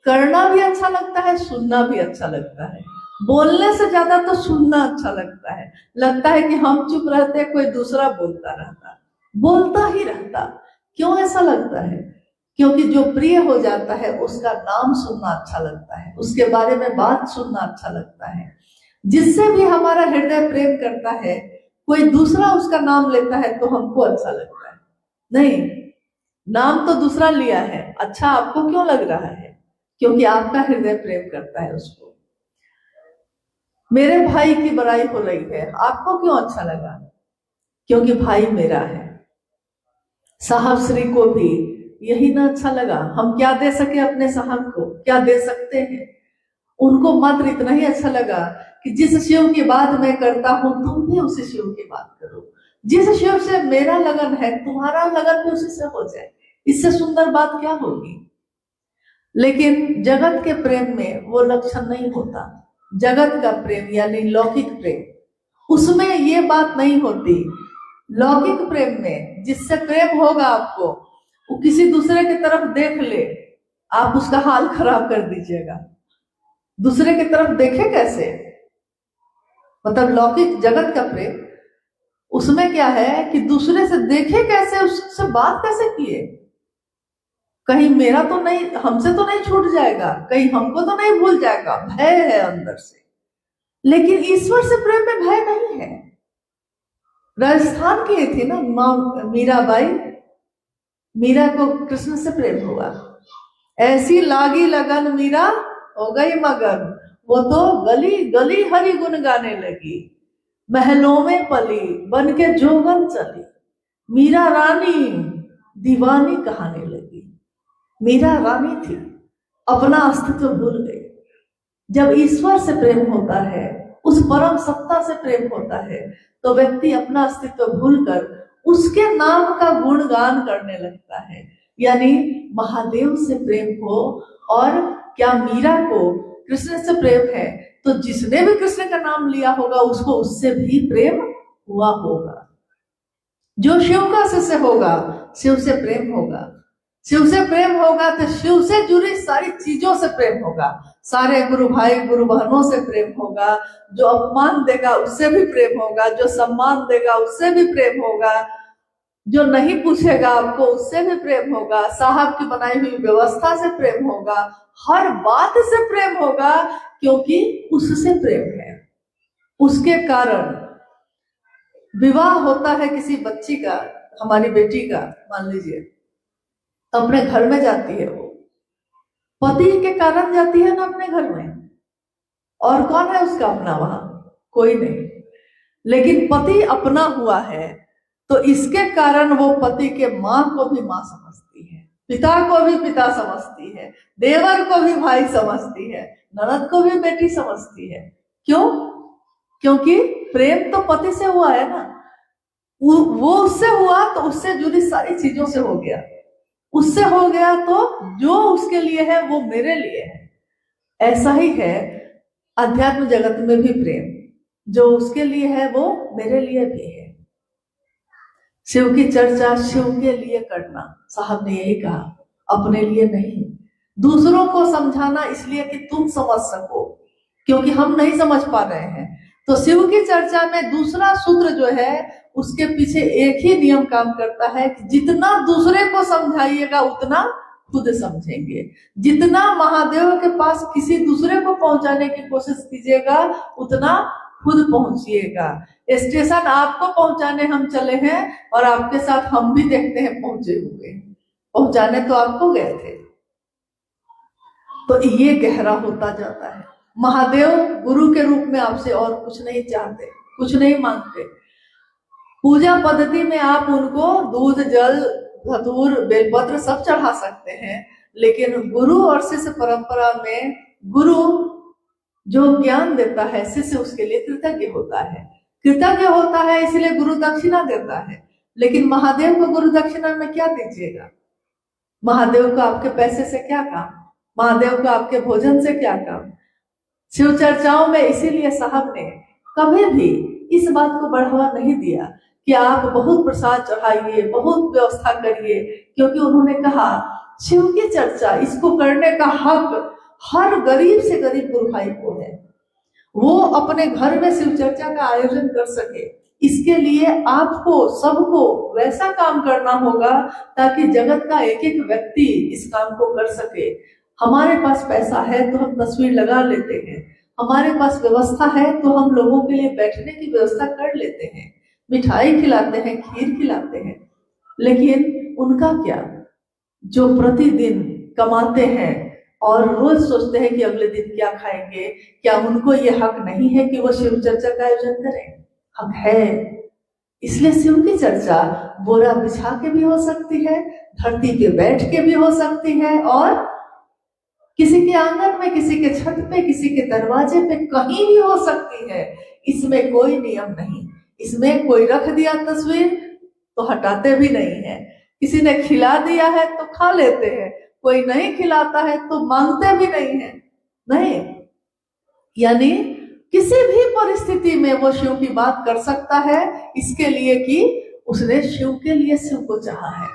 Speaker 1: करना भी अच्छा लगता है, सुनना भी अच्छा लगता है। बोलने से ज्यादा तो सुनना अच्छा लगता है। लगता है कि हम चुप रहते, कोई दूसरा बोलता रहता, बोलता ही रहता। क्यों ऐसा लगता है? क्योंकि जो प्रिय हो जाता है उसका नाम सुनना अच्छा लगता है, उसके बारे में बात सुनना अच्छा लगता है। जिससे भी हमारा हृदय प्रेम करता है, कोई दूसरा उसका नाम लेता है तो हमको अच्छा लगता है। नहीं, नाम तो दूसरा लिया है, अच्छा आपको क्यों लग रहा है? क्योंकि आपका हृदय प्रेम करता है उसको। मेरे भाई की बड़ाई हो रही है, आपको क्यों अच्छा लगा? क्योंकि भाई मेरा है। साहब श्री को भी यही ना अच्छा लगा। हम क्या दे सके अपने साहब को? क्या दे सकते हैं? उनको मात्र इतना ही अच्छा लगा कि जिस शिव की बात मैं करता हूं तुम भी उसी शिव की बात करो। जिस शिव से मेरा लगन है तुम्हारा लगन भी उसी से हो जाए। इससे सुंदर बात क्या होगी? लेकिन जगत के प्रेम में वो लक्षण नहीं होता। जगत का प्रेम यानी लौकिक प्रेम, उसमें ये बात नहीं होती। लौकिक प्रेम में जिससे प्रेम होगा आपको, वो किसी दूसरे की तरफ देख ले, आप उसका हाल खराब कर दीजिएगा। दूसरे की तरफ देखे कैसे? मतलब लौकिक जगत का प्रेम, उसमें क्या है कि दूसरे से देखे कैसे, उससे बात कैसे किए, कहीं मेरा तो नहीं, हमसे तो नहीं छूट जाएगा, कहीं हमको तो नहीं भूल जाएगा, भय है अंदर से। लेकिन ईश्वर से प्रेम में भय नहीं है। राजस्थान की थी ना माँ मीराबाई, मीरा को कृष्ण से प्रेम हुआ, ऐसी लागी लगन मीरा हो गई मगन, वो तो गली गली हरि गुण गाने लगी, महलों में पली बन के जोगन चली, मीरा रानी दीवानी कहाने लगी। मीरा रानी थी, अपना अस्तित्व भूल गई। जब ईश्वर से प्रेम होता है, उस परम सत्ता से प्रेम होता है, तो व्यक्ति अपना अस्तित्व भूलकर उसके नाम का गुणगान करने लगता है। यानी महादेव से प्रेम हो, और क्या मीरा को कृष्ण से प्रेम है तो जिसने भी कृष्ण का नाम लिया होगा उसको उससे भी प्रेम हुआ होगा। जो शिव का शिष्य होगा, शिव से प्रेम होगा। शिव से प्रेम होगा तो शिव से जुड़ी सारी चीजों से प्रेम होगा। सारे गुरु भाई गुरु बहनों से प्रेम होगा। जो अपमान देगा उससे भी प्रेम होगा, जो सम्मान देगा उससे भी प्रेम होगा, जो नहीं पूछेगा आपको उससे भी प्रेम होगा, साहब की बनाई हुई व्यवस्था से प्रेम होगा, हर बात से प्रेम होगा, क्योंकि उससे प्रेम है। उसके कारण विवाह होता है किसी बच्ची का, हमारी बेटी का मान लीजिए, अपने घर में जाती है, वो पति के कारण जाती है ना अपने घर में, और कौन है उसका अपना वहां? कोई नहीं। लेकिन पति अपना हुआ है तो इसके कारण वो पति के माँ को भी माँ समझती है, पिता को भी पिता समझती है, देवर को भी भाई समझती है, ननद को भी बेटी समझती है। क्यों? क्योंकि प्रेम तो पति से हुआ है ना, वो उससे हुआ तो उससे जुड़ी सारी चीजों से हो गया, उससे हो गया तो जो उसके लिए है वो मेरे लिए है। ऐसा ही है अध्यात्म जगत में भी प्रेम, जो उसके लिए है वो मेरे लिए भी है। शिव की चर्चा शिव के लिए करना, साहब ने यही कहा, अपने लिए नहीं। दूसरों को समझाना इसलिए कि तुम समझ सको, क्योंकि हम नहीं समझ पा रहे हैं। तो शिव की चर्चा में दूसरा सूत्र जो है उसके पीछे एक ही नियम काम करता है कि जितना दूसरे को समझाइएगा उतना खुद समझेंगे। जितना महादेव के पास किसी दूसरे को पहुंचाने की कोशिश कीजिएगा उतना खुद पहुंचिएगा। स्टेशन आपको पहुंचाने हम चले हैं और आपके साथ हम भी देखते हैं पहुंचे हुए, पहुंचाने तो आपको गए थे। तो ये गहरा होता जाता है। महादेव गुरु के रूप में आपसे और कुछ नहीं चाहते, कुछ नहीं मांगते। पूजा पद्धति में आप उनको दूध, जल, धतूर, बेलपत्र सब चढ़ा सकते हैं, लेकिन गुरु और शिष्य परंपरा में गुरु जो ज्ञान देता है शिष्य उसके लिए कृतज्ञ होता है। कृतज्ञ होता है इसलिए गुरु दक्षिणा देता है। लेकिन महादेव को गुरु दक्षिणा में क्या दीजिएगा? महादेव को आपके पैसे से क्या काम? महादेव को आपके भोजन से क्या काम? शिव चर्चाओं में इसीलिए साहब ने कभी भी इस बात को बढ़ावा नहीं दिया कि आप बहुत प्रसाद चढ़ाइए, बहुत व्यवस्था करिए, क्योंकि उन्होंने कहा शिव की चर्चा इसको करने का हक हर गरीब से गरीब गुरु भाई को है। वो अपने घर में शिव चर्चा का आयोजन कर सके, इसके लिए आपको सबको वैसा काम करना होगा ताकि जगत का एक एक व्यक्ति इस काम को कर सके। हमारे पास पैसा है तो हम तस्वीर लगा लेते हैं, हमारे पास व्यवस्था है तो हम लोगों के लिए बैठने की व्यवस्था कर लेते हैं, मिठाई खिलाते हैं, खीर खिलाते हैं। लेकिन उनका क्या, जो प्रतिदिन कमाते हैं और रोज सोचते हैं कि अगले दिन क्या खाएंगे, क्या उनको ये हक नहीं है कि वो शिव चर्चा का आयोजन करें? हक है। इसलिए शिव की चर्चा बोरा बिछा के भी हो सकती है, धरती पे बैठ के भी हो सकती है, और किसी के आंगन में, किसी के छत पे, किसी के दरवाजे पे, कहीं भी हो सकती है। इसमें कोई नियम नहीं। इसमें कोई रख दिया तस्वीर तो हटाते भी नहीं है, किसी ने खिला दिया है तो खा लेते हैं, कोई नहीं खिलाता है तो मांगते भी नहीं है। नहीं, यानी किसी भी परिस्थिति में वो शिव की बात कर सकता है, इसके लिए कि उसने शिव के लिए शिव को चाहा है।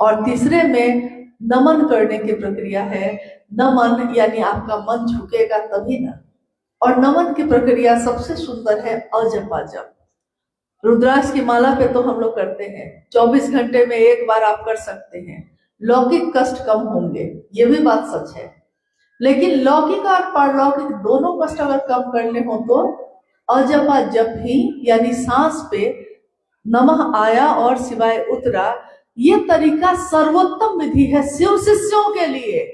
Speaker 1: और तीसरे में नमन करने की प्रक्रिया है। नमन यानी आपका मन झुकेगा तभी ना। और नमन की प्रक्रिया सबसे सुंदर है अजपा जप। रुद्राक्ष की माला पे तो हम लोग करते हैं, 24 घंटे में एक बार आप कर सकते हैं, लौकिक कष्ट कम होंगे, ये भी बात सच है। लेकिन लौकिक और पारलौकिक दोनों कष्ट अगर कम करने हो तो अजपा जप ही, यानी सांस पे नमः आया और शिवाय उतरा, ये तरीका सर्वोत्तम विधि है शिव शिष्यों के लिए।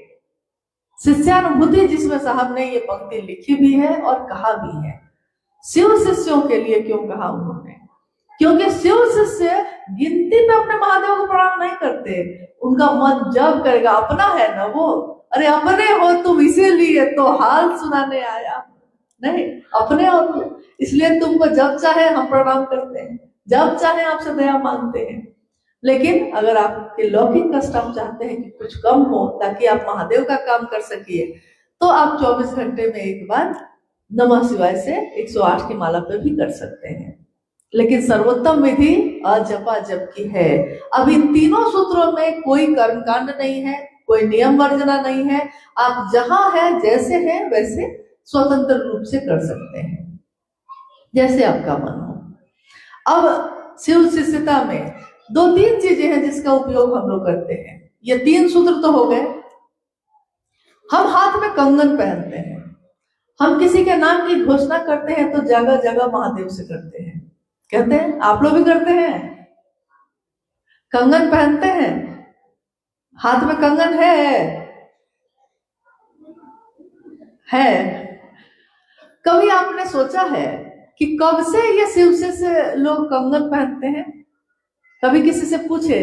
Speaker 1: शिष्यानुभूति जिसमें साहब ने ये पंक्ति लिखी भी है और कहा भी है। शिव शिष्यों के लिए क्यों कहा उन्होंने? क्योंकि शिव शिष्य गिनती में अपने महादेव को प्रणाम नहीं करते, उनका मन जब करेगा, अपना है ना वो, अरे अपने हो तुम इसीलिए तो हाल सुनाने आया, नहीं अपने हो तुम, इसलिए तुमको जब चाहे हम प्रणाम करते हैं, जब चाहे आपसे दया मांगते हैं। लेकिन अगर आपके लौकिक कष्ट हम चाहते हैं कि कुछ कम हो ताकि आप महादेव का काम कर सकिए, तो आप 24 घंटे में एक बार नमः शिवाय से 108 की माला पे भी कर सकते हैं। लेकिन सर्वोत्तम विधि अजपा जप की है। अब इन तीनों सूत्रों में कोई कर्मकांड नहीं है, कोई नियम वर्जना नहीं है। आप जहां है, जैसे है वैसे स्वतंत्र रूप से कर सकते हैं, जैसे आपका मन हो। अब शिव शिष्यता में 2-3 चीजें हैं जिसका उपयोग हम लोग करते हैं। ये 3 सूत्र तो हो गए। हम हाथ में कंगन पहनते हैं, हम किसी के नाम की घोषणा करते हैं तो जगह जगह महादेव से करते हैं, कहते हैं, आप लोग भी करते हैं, कंगन पहनते हैं, हाथ में कंगन है। कभी आपने सोचा है कि कब से ये शिव से लोग कंगन पहनते हैं? कभी किसी से पूछे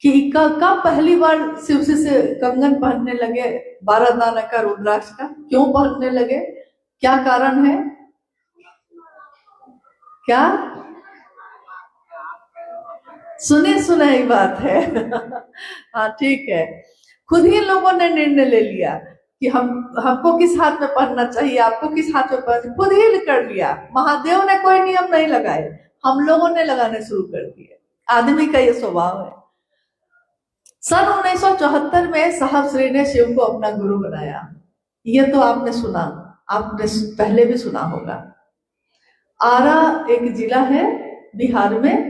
Speaker 1: कि कब पहली बार शिव से कंगन पहनने लगे, 12 दाना का रुद्राक्ष का, क्यों पहनने लगे, क्या कारण है? क्या सुनी सुनाई बात है। हाँ ठीक है, खुद ही लोगों ने निर्णय ले लिया कि हमको किस हाथ में पहनना चाहिए, आपको किस हाथ में पहनना, खुद ही कर लिया। महादेव ने कोई नियम नहीं लगाए, हम लोगों ने लगाने शुरू कर दिए। आदमी का ये स्वभाव है। सन 1974 में साहब श्री ने शिव को अपना गुरु बनाया। ये तो आपने सुना, आपने पहले भी सुना होगा। आरा एक जिला है बिहार में।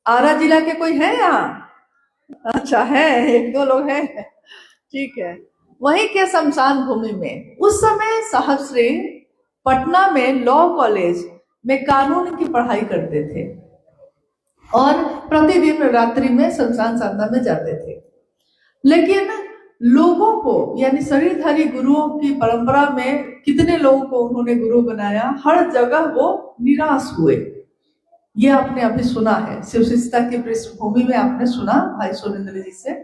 Speaker 1: आरा जिला के कोई है यहाँ? अच्छा है, एक दो लोग हैं, ठीक है। वहीं के शमशान भूमि में उस समय साहब श्री पटना में लॉ कॉलेज में कानून की पढ़ाई करते थे और प्रतिदिन रात्रि में शमशान साधना में जाते थे। लेकिन लोगों को, यानी शरीरधारी गुरुओं की परंपरा में कितने लोगों को उन्होंने गुरु बनाया, हर जगह वो निराश हुए। ये आपने अभी सुना है, शिवशिष्टता की पृष्ठभूमि में आपने सुना भाई सुरेंद्र जी से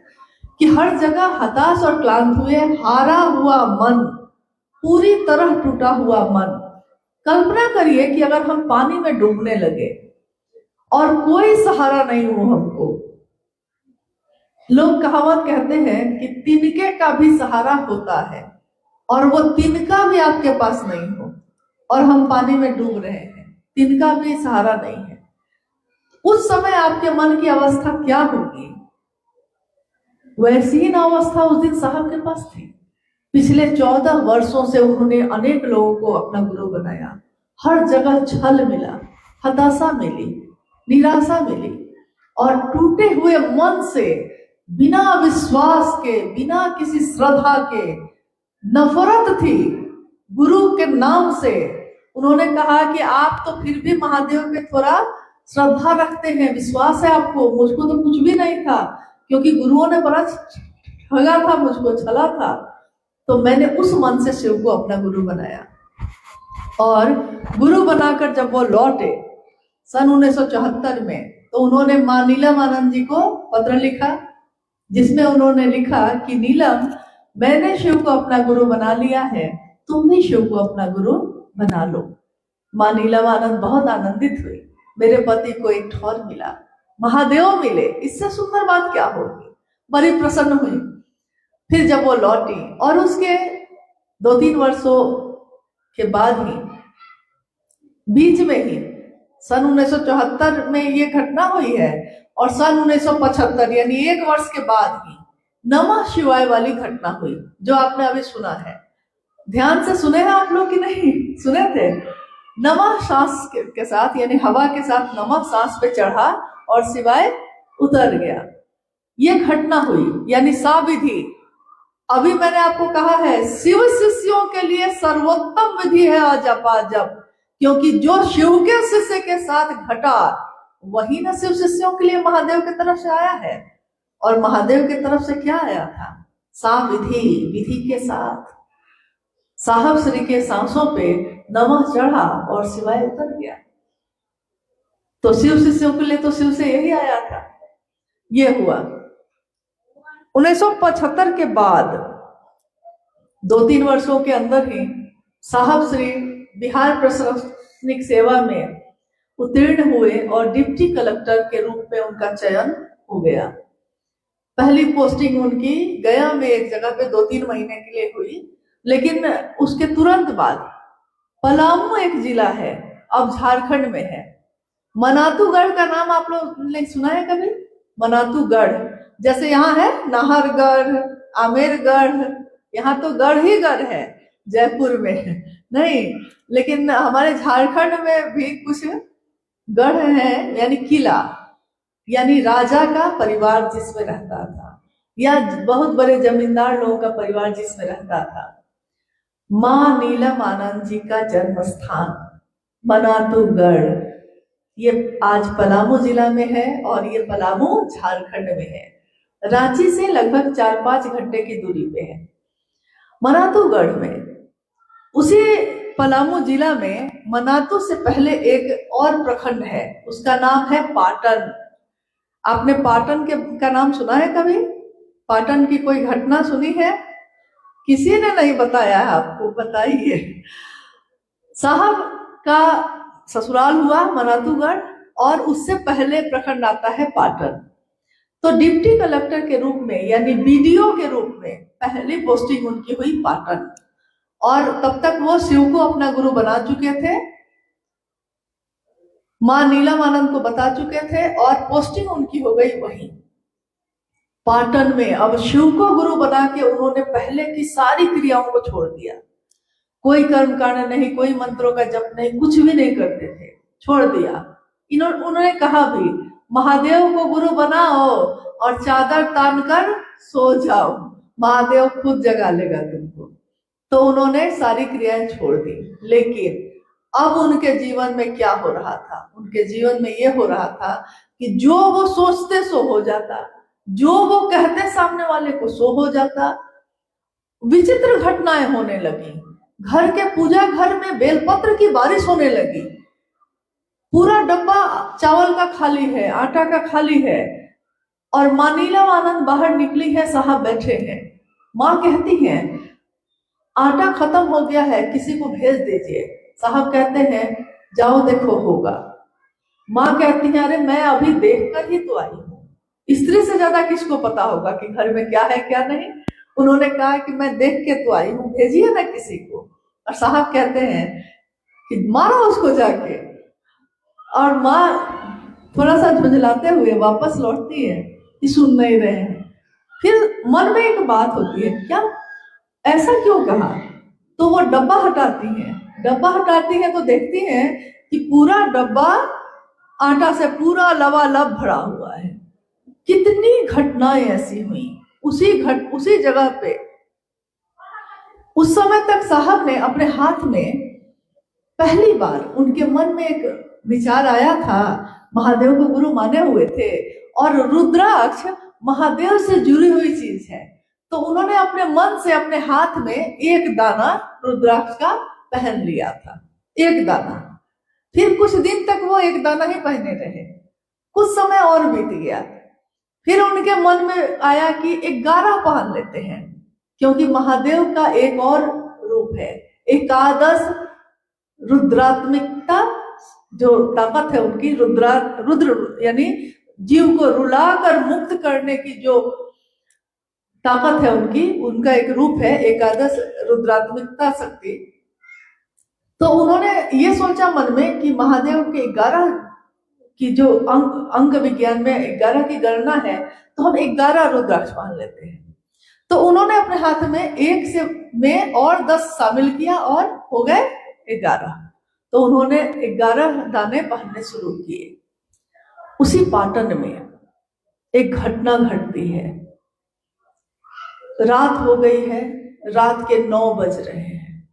Speaker 1: कि हर जगह हताश और क्लांत हुए, हारा हुआ मन, पूरी तरह टूटा हुआ मन। कल्पना करिए कि अगर हम पानी में डूबने लगे और कोई सहारा नहीं हो हमको। लोग कहावत कहते हैं कि तिनके का भी सहारा होता है, और वो तिनका भी आपके पास नहीं हो और हम पानी में डूब रहे हैं, तिनका भी सहारा नहीं है। उस समय आपके मन की अवस्था क्या होगी? वैसी ही ना अवस्था उस दिन साहब के पास थी। पिछले 14 वर्षों से उन्होंने अनेक लोगों को अपना गुरु बनाया। हर जगह छल मिला, हताशा मिली, निराशा मिली, और टूटे हुए मन से, बिना विश्वास के, बिना किसी श्रद्धा के, नफरत थी गुरु के नाम से। उन्होंने कहा कि आप तो फिर भी महादेव पे थोड़ा श्रद्धा रखते हैं, विश्वास है आपको, मुझको तो कुछ भी नहीं था, क्योंकि गुरुओं ने बड़ा ठगा था, मुझको छला था। तो मैंने उस मन से शिव को अपना गुरु बनाया। और गुरु बनाकर जब वो लौटे सन 1974 में, तो उन्होंने मां नीलम आनंद जी को पत्र लिखा, जिसमें उन्होंने लिखा कि नीलम, मैंने शिव को अपना गुरु बना लिया है, तुम भी शिव को अपना गुरु बना लो। मां नीलम आनंद बहुत आनंदित हुई, मेरे पति को एक ठौर मिला, महादेव मिले, इससे सुंदर बात क्या होगी। बड़ी प्रसन्न हुई। फिर जब वो लौटी और उसके 2-3 वर्षों के बाद ही, बीच में ही सन 1974 में ये घटना हुई है, और सन 1975 यानी 1 वर्ष के बाद ही नमः शिवाय वाली घटना हुई, जो आपने अभी सुना है। ध्यान से सुने हैं आप लोग कि नहीं सुने थे? नमः सांस के साथ, यानी हवा के साथ नमः सांस पे चढ़ा और शिवाय उतर गया। ये घटना हुई, यानी साविधि। अभी मैंने आपको कहा है, शिव शिष्यों के लिए सर्वोत्तम विधि है अजपा जप, क्योंकि जो शिव के शिष्य के साथ घटा, वही ना शिव शिष्यों के लिए महादेव की तरफ से आया है। और महादेव की तरफ से क्या आया था? साविधि, विधि के साथ। साहब श्री के सांसों पे नमः चढ़ा और शिवाय उतर गया। तो शिव शिष्यों के लिए तो शिव से यही आया था। ये हुआ 1975 के बाद 2-3 वर्षों के अंदर ही साहब श्री बिहार प्रशासनिक सेवा में उत्तीर्ण हुए और डिप्टी कलेक्टर के रूप में उनका चयन हो गया। पहली पोस्टिंग उनकी गया में एक जगह पे 2-3 महीने के लिए हुई, लेकिन उसके तुरंत बाद पलामू एक जिला है, अब झारखंड में है, मनातूगढ़ का नाम आप लोग ने सुना है कभी? मनातूगढ़, जैसे यहाँ है नाहरगढ़, आमेरगढ़, यहाँ तो गढ़ ही गढ़ है जयपुर में नहीं, लेकिन हमारे झारखंड में भी कुछ गढ़ है, यानी किला, यानी राजा का परिवार जिसमें रहता था, या बहुत बड़े जमींदार लोगों का परिवार जिसमें रहता था। मां नीलम आनंद जी का जन्म स्थान मनातूगढ़, ये आज पलामू जिला में है और ये पलामू झारखंड में है। रांची से लगभग 4-5 घंटे की दूरी पे है। मनातूगढ़ में उसी पलामू जिला में मनातू से पहले एक और प्रखंड है, उसका नाम है पाटन। आपने पाटन का नाम सुना है कभी? पाटन की कोई घटना सुनी है? किसी ने नहीं बताया है आपको, बताइए। साहब का ससुराल हुआ मनातूगढ़ और उससे पहले प्रखंड आता है पाटन। तो डिप्टी कलेक्टर के रूप में यानी बीडीओ के रूप में पहली पोस्टिंग उनकी हुई पाटन, और तब तक वो शिव को अपना गुरु बना चुके थे, मां नीलमानंद को बता चुके थे, और पोस्टिंग उनकी हो गई वहीं पाटन में। अब शिव को गुरु बना के उन्होंने पहले की सारी क्रियाओं को छोड़ दिया, कोई कर्म कांड नहीं, कोई मंत्रों का जप नहीं, कुछ भी नहीं करते थे, छोड़ दिया। उन्होंने कहा भी महादेव को गुरु बनाओ और चादर तान कर सो जाओ, महादेव खुद जगा लेगा तुमको। तो उन्होंने सारी क्रियाएं छोड़ दी। लेकिन अब उनके जीवन में क्या हो रहा था? उनके जीवन में ये हो रहा था कि जो वो सोचते सो हो जाता, जो वो कहते सामने वाले को सो हो जाता। विचित्र घटनाएं होने लगी। घर के पूजा घर में बेलपत्र की बारिश होने लगी। पूरा डब्बा चावल का खाली है, आटा का खाली है, और मां नीलमानंद बाहर निकली है, साहब बैठे हैं। मां कहती हैं आटा खत्म हो गया है, किसी को भेज दीजिए। साहब कहते हैं जाओ देखो होगा। मां कहती है अरे मैं अभी देखकर ही तो आई हूँ, स्त्री से ज्यादा किसको पता होगा कि घर में क्या है क्या नहीं। उन्होंने कहा कि मैं देख के तो आई हूँ, भेजिए ना किसी को। और साहब कहते हैं कि मारो उसको जाके। और माँ थोड़ा सा झुंझलाते हुए वापस लौटती है कि सुन नहीं रहे हैं। फिर मन में एक बात होती है, क्या ऐसा क्यों कहा? तो वो डब्बा हटाती है। डब्बा हटाती है तो देखती है कि पूरा डब्बा आटा से पूरा लबालब भरा हुआ है। कितनी घटनाएं ऐसी हुई उसी जगह पे। उस समय तक साहब ने अपने हाथ में पहली बार उनके मन में एक विचार आया था, महादेव को गुरु माने हुए थे और रुद्राक्ष महादेव से जुड़ी हुई चीज है, तो उन्होंने अपने मन से अपने हाथ में एक दाना रुद्राक्ष का पहन लिया था, एक दाना। फिर कुछ दिन तक वो एक दाना ही पहने रहे। कुछ समय और बीत गया, फिर उनके मन में आया कि 11 पहन लेते हैं, क्योंकि महादेव का एक और रूप है, एकादश रुद्रात्मिकता जो ताकत है उनकी, रुद्र यानी जीव को रुलाकर मुक्त करने की जो ताकत है उनकी, उनका एक रूप है एकादश रुद्रात्मिकता शक्ति। तो उन्होंने ये सोचा मन में कि महादेव के 11 की जो अंक विज्ञान में 11 की गणना है, तो हम 11 रुद्राक्ष मान लेते हैं। तो उन्होंने अपने हाथ में 1 से में और 10 शामिल किया और हो गए 11। तो उन्होंने 11 दाने पहनने शुरू किए। उसी पाटन में एक घटना घटती है। रात हो गई है, रात के 9 बज रहे हैं।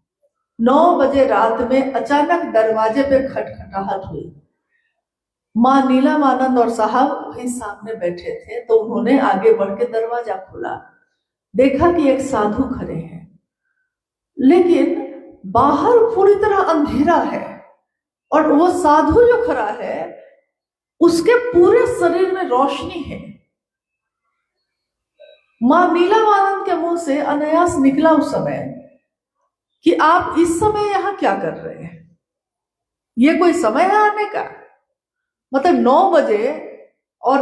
Speaker 1: 9 बजे रात में अचानक दरवाजे पे खटखटाहट हुई। मां नीलमानंद और साहब वहीं सामने बैठे थे, तो उन्होंने आगे बढ़ के दरवाजा खोला, देखा कि एक साधु खड़े हैं, लेकिन बाहर पूरी तरह अंधेरा है और वो साधु जो खड़ा है उसके पूरे शरीर में रोशनी है। मां नीलमानंद के मुंह से अनायास निकला उस समय कि आप इस समय यहां क्या कर रहे हैं? ये कोई समय है आने का? मतलब 9 बजे, और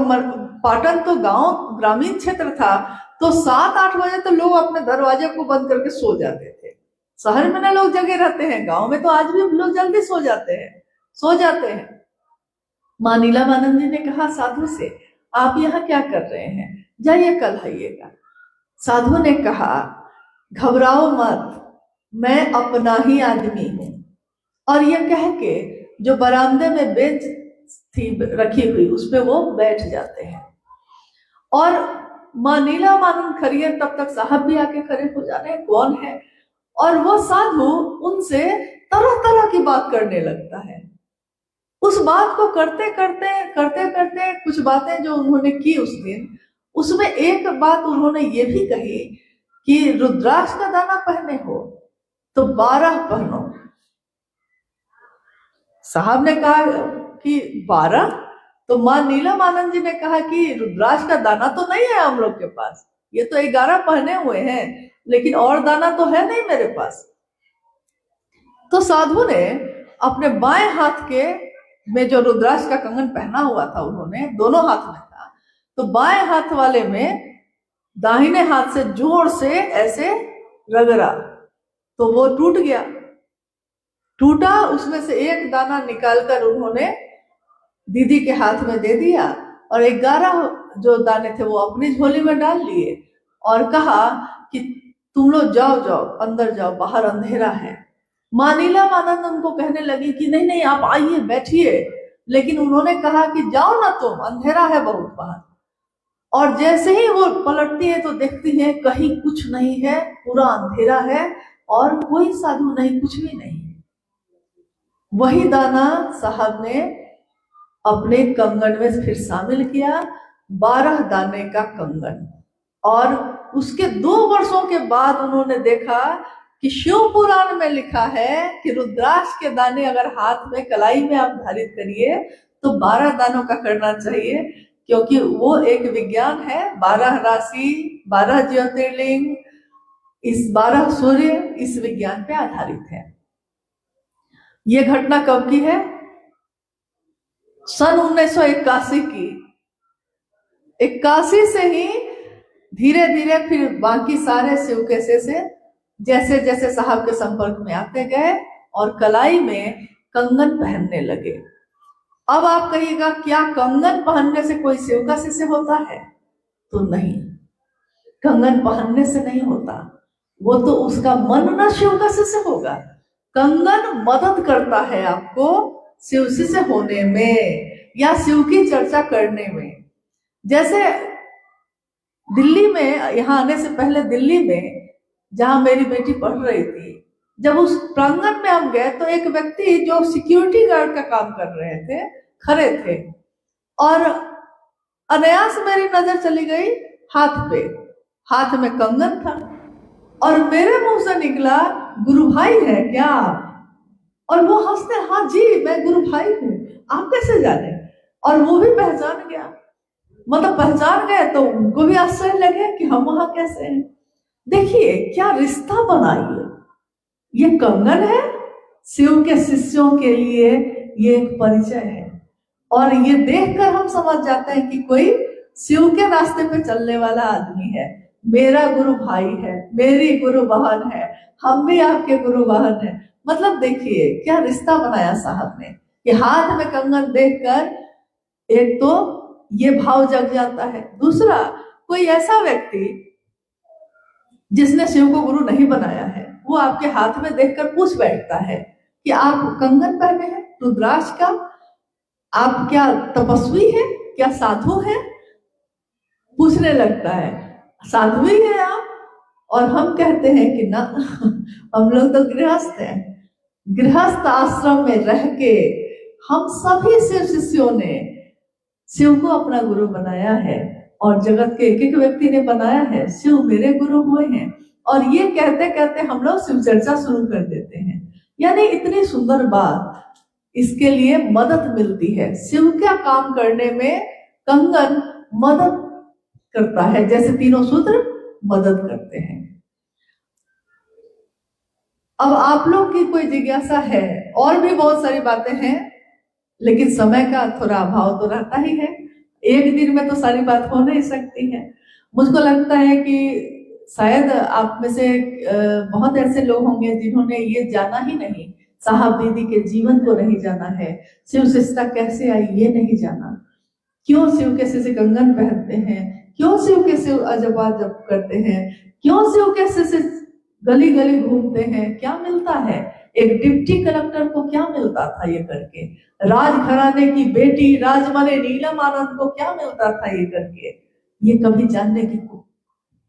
Speaker 1: पाटन तो गांव ग्रामीण क्षेत्र था, तो 7-8 बजे तो लोग अपने दरवाजे को बंद करके सो जाते थे। शहर में ना लोग जगे रहते हैं, गांव में तो आज भी लोग जल्दी सो जाते हैं। मां नीलमानंद जी ने कहा साधु से, आप यहाँ क्या कर रहे हैं? जाइए कल आइएगा। साधु ने कहा घबराओ मत, मैं अपना ही आदमी हूं। और यह कह के जो बरामदे में बेंच थी रखी हुई उस पे वो बैठ जाते हैं। और मां नीलमानंद खड़ी है, तब तक साहब भी आके खड़े हो जा रहे हैं, कौन है? और वो साधु उनसे तरह तरह की बात करने लगता है। उस बात को करते करते कुछ बातें जो उन्होंने की उस दिन, उसमें एक बात उन्होंने ये भी कही कि रुद्राक्ष का दाना पहने हो तो 12 पहनो, साहब ने कहा कि 12, तो माँ नीलम आनंद जी ने कहा कि रुद्राक्ष का दाना तो नहीं है हम लोग के पास, ये तो 11 पहने हुए हैं, लेकिन और दाना तो है नहीं मेरे पास। तो साधु ने अपने बाएं हाथ के में जो रुद्राक्ष का कंगन पहना हुआ था, उन्होंने दोनों हाथ में था, तो बाएं हाथ वाले में दाहिने हाथ से जोर से ऐसे रगड़ा, तो वो टूट गया। टूटा, उसमें से एक दाना निकालकर उन्होंने दीदी के हाथ में दे दिया और 11 जो दाने थे वो अपनी झोली में डाल लिए और कहा कि तुम लोग जाओ जाओ, अंदर जाओ, बाहर अंधेरा है। माँ नीलम आनंद उनको कहने लगी कि नहीं नहीं, आप आइए, बैठिए, लेकिन उन्होंने कहा कि जाओ ना तुम, अंधेरा है बहुत बाहर। और जैसे ही वो पलटती है तो देखती है कहीं कुछ नहीं है, पूरा अंधेरा है और कोई साधु नहीं, कुछ भी नहीं। वही दाना साहब ने अपने कंगन में फिर शामिल किया, 12 दाने का कंगन। और उसके 2 वर्षों के बाद उन्होंने देखा कि शिव पुराण में लिखा है कि रुद्राक्ष के दाने अगर हाथ में कलाई में आप धारित करिए तो 12 दानों का करना चाहिए, क्योंकि वो एक विज्ञान है। 12 राशि, 12 ज्योतिर्लिंग, इस 12 सूर्य इस विज्ञान पे आधारित है। ये घटना कब की है? सन 1981 की। 81 से ही धीरे धीरे फिर बाकी सारे शिव केसे से जैसे जैसे साहब के संपर्क में आते गए और कलाई में कंगन पहनने लगे। अब आप कहिएगा क्या कंगन पहनने से कोई शिव का शिष्य होता है? तो नहीं, कंगन पहनने से नहीं होता, वो तो उसका मन ना शिव का शिष्य होगा। कंगन मदद करता है आपको शिव शिष्य होने में या शिव की चर्चा करने में। जैसे दिल्ली में, यहाँ आने से पहले दिल्ली में जहां मेरी बेटी पढ़ रही थी, जब उस प्रांगण में हम गए तो एक व्यक्ति जो सिक्योरिटी गार्ड का काम कर रहे थे खड़े थे और अनायास मेरी नजर चली गई हाथ पे, हाथ में कंगन था और मेरे मुंह से निकला गुरु भाई है क्या? और वो हंसते, हाँ जी मैं गुरु भाई हूँ, आप कैसे जाने? और वो भी पहचान गया, मतलब पहचान गए तो उनको भी आश्चर्य लगे कि हम वहां कैसे हैं। देखिए क्या रिश्ता बनाइए। ये कंगन है, शिव के शिष्यों के लिए ये एक परिचय है और ये देखकर हम समझ जाते हैं कि कोई शिव के रास्ते पे चलने वाला आदमी है। मेरा गुरु भाई है, मेरी गुरु बहन है, हम भी आपके गुरु बहन है। मतलब देखिए क्या रिश्ता बनाया साहब ने कि हाथ में कंगन देखकर एक तो ये भाव जग जाता है। दूसरा, कोई ऐसा व्यक्ति जिसने शिव को गुरु नहीं बनाया है वो आपके हाथ में देखकर पूछ बैठता है कि आप कंगन पहने हैं रुद्राक्ष का, आप क्या तपस्वी हैं, क्या साधु हैं? पूछने लगता है साधु ही है आप? और हम कहते हैं कि ना हम लोग तो गृहस्थ हैं। गृहस्थ आश्रम में रह के हम सभी शिव शिष्यों ने शिव को अपना गुरु बनाया है और जगत के एक एक व्यक्ति ने बनाया है शिव मेरे गुरु हुए हैं। और ये कहते कहते हम लोग शिव चर्चा शुरू कर देते हैं। यानी इतनी सुंदर बात, इसके लिए मदद मिलती है। शिव का काम करने में कंगन मदद करता है, जैसे तीनों सूत्र मदद करते हैं। अब आप लोग की कोई जिज्ञासा है, और भी बहुत सारी बातें हैं, लेकिन समय का थोड़ा अभाव तो रहता ही है। एक दिन में तो सारी बात हो नहीं सकती है। मुझको लगता है कि शायद आप में से बहुत ऐसे लोग होंगे जिन्होंने ये जाना ही नहीं, साहब दीदी के जीवन को नहीं जाना है, शिव शिष्यता कैसे आई ये नहीं जाना, क्यों शिव के शिष्य कंगन पहनते हैं, क्यों शिव के शिव अजपा जप करते हैं, क्यों शिव के शिष्य गली गली घूमते हैं, क्या मिलता है? एक डिप्टी कलेक्टर को क्या मिलता था ये करके? राजघराने की बेटी राजमने नीलम आनंद को क्या मिलता था ये करके? ये कभी जानने की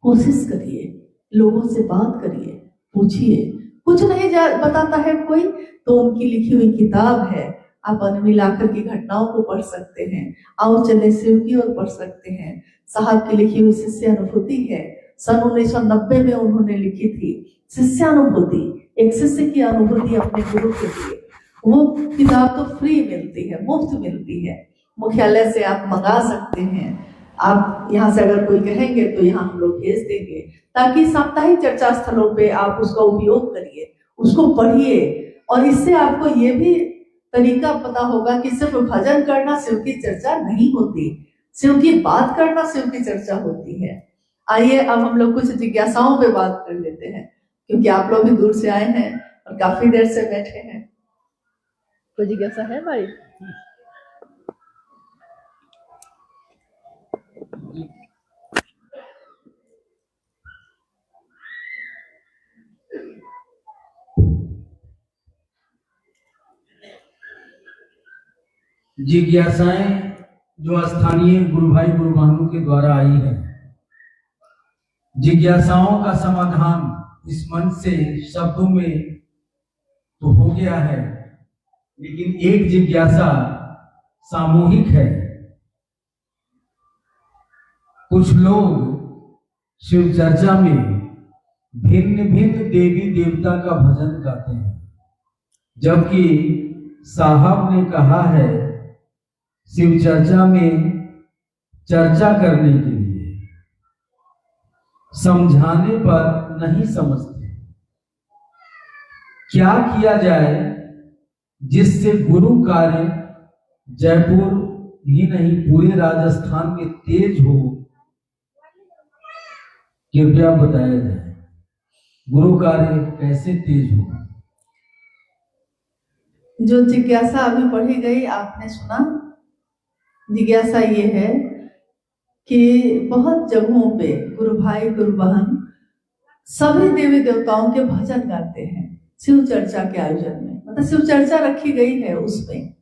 Speaker 1: कोशिश करिए, लोगों से बात करिए, पूछिए। कुछ नहीं बताता है कोई तो उनकी लिखी हुई किताब है, आप अनमिलाकर की घटनाओं को पढ़ सकते हैं। आओ चले शिव की ओर पढ़ सकते हैं। साहब की लिखी हुई शिष्य अनुभूति है, सन 1990 में उन्होंने लिखी थी शिष्यानुभूति, एक शिष्य की अनुभूति अपने गुरु के लिए। वो किताब तो फ्री मिलती है, मुफ्त मिलती है, मुख्यालय से आप मंगा सकते हैं। आप यहाँ से अगर कोई कहेंगे तो यहाँ हम लोग भेज देंगे, ताकि साप्ताहिक चर्चा स्थलों पे आप उसका उपयोग करिए, उसको पढ़िए। और इससे आपको ये भी तरीका पता होगा कि सिर्फ भजन करना शिव की चर्चा नहीं होती, शिव की बात करना शिव की चर्चा होती है। आइए अब हम लोग कुछ जिज्ञासाओं पे बात कर लेते हैं, क्योंकि आप लोग भी दूर से आए हैं और काफी देर से बैठे हैं। कोई जिज्ञासा है भाई?
Speaker 2: जिज्ञासाएं जो स्थानीय गुरु भाई गुरु बहनों के द्वारा आई है, जिज्ञासाओं का समाधान इस मन से शब्दों में तो हो गया है, लेकिन एक जिज्ञासा सामूहिक है। कुछ लोग शिव चर्चा में भिन्न भिन्न देवी देवता का भजन गाते हैं, जबकि साहब ने कहा है शिव चर्चा में चर्चा करने के लिए, समझाने पर नहीं समझते। क्या किया जाए जिससे गुरु कार्य जयपुर ही नहीं पूरे राजस्थान में तेज हो, कृपया बताया जाए। गुरु कार्य कैसे तेज हो?
Speaker 1: जो जिज्ञासा अभी पढ़ी गई आपने सुना। जिज्ञासा ये है कि बहुत जगहों पे गुरु भाई गुरु बहन सभी देवी देवताओं के भजन गाते हैं शिव चर्चा के आयोजन में, मतलब शिव चर्चा रखी गई है उसमें।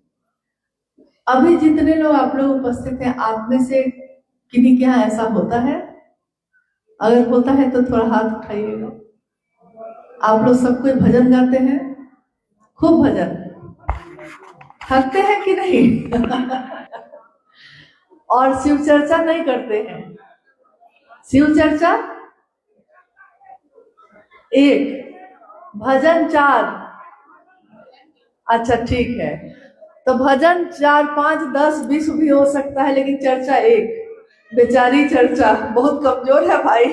Speaker 1: अभी जितने लोग आप लोग उपस्थित हैं, आप में से किन्हीं के यहाँ ऐसा होता है? अगर होता है तो थोड़ा हाथ उठाइएगा। आप लोग सब कोई भजन गाते हैं? खूब भजन? थकते हैं कि नहीं? और शिव चर्चा नहीं करते हैं? शिव चर्चा 1, भजन 4। अच्छा ठीक है, तो भजन 4, 5, 10, 20 भी हो सकता है, लेकिन चर्चा 1। बेचारी चर्चा बहुत कमजोर है भाई।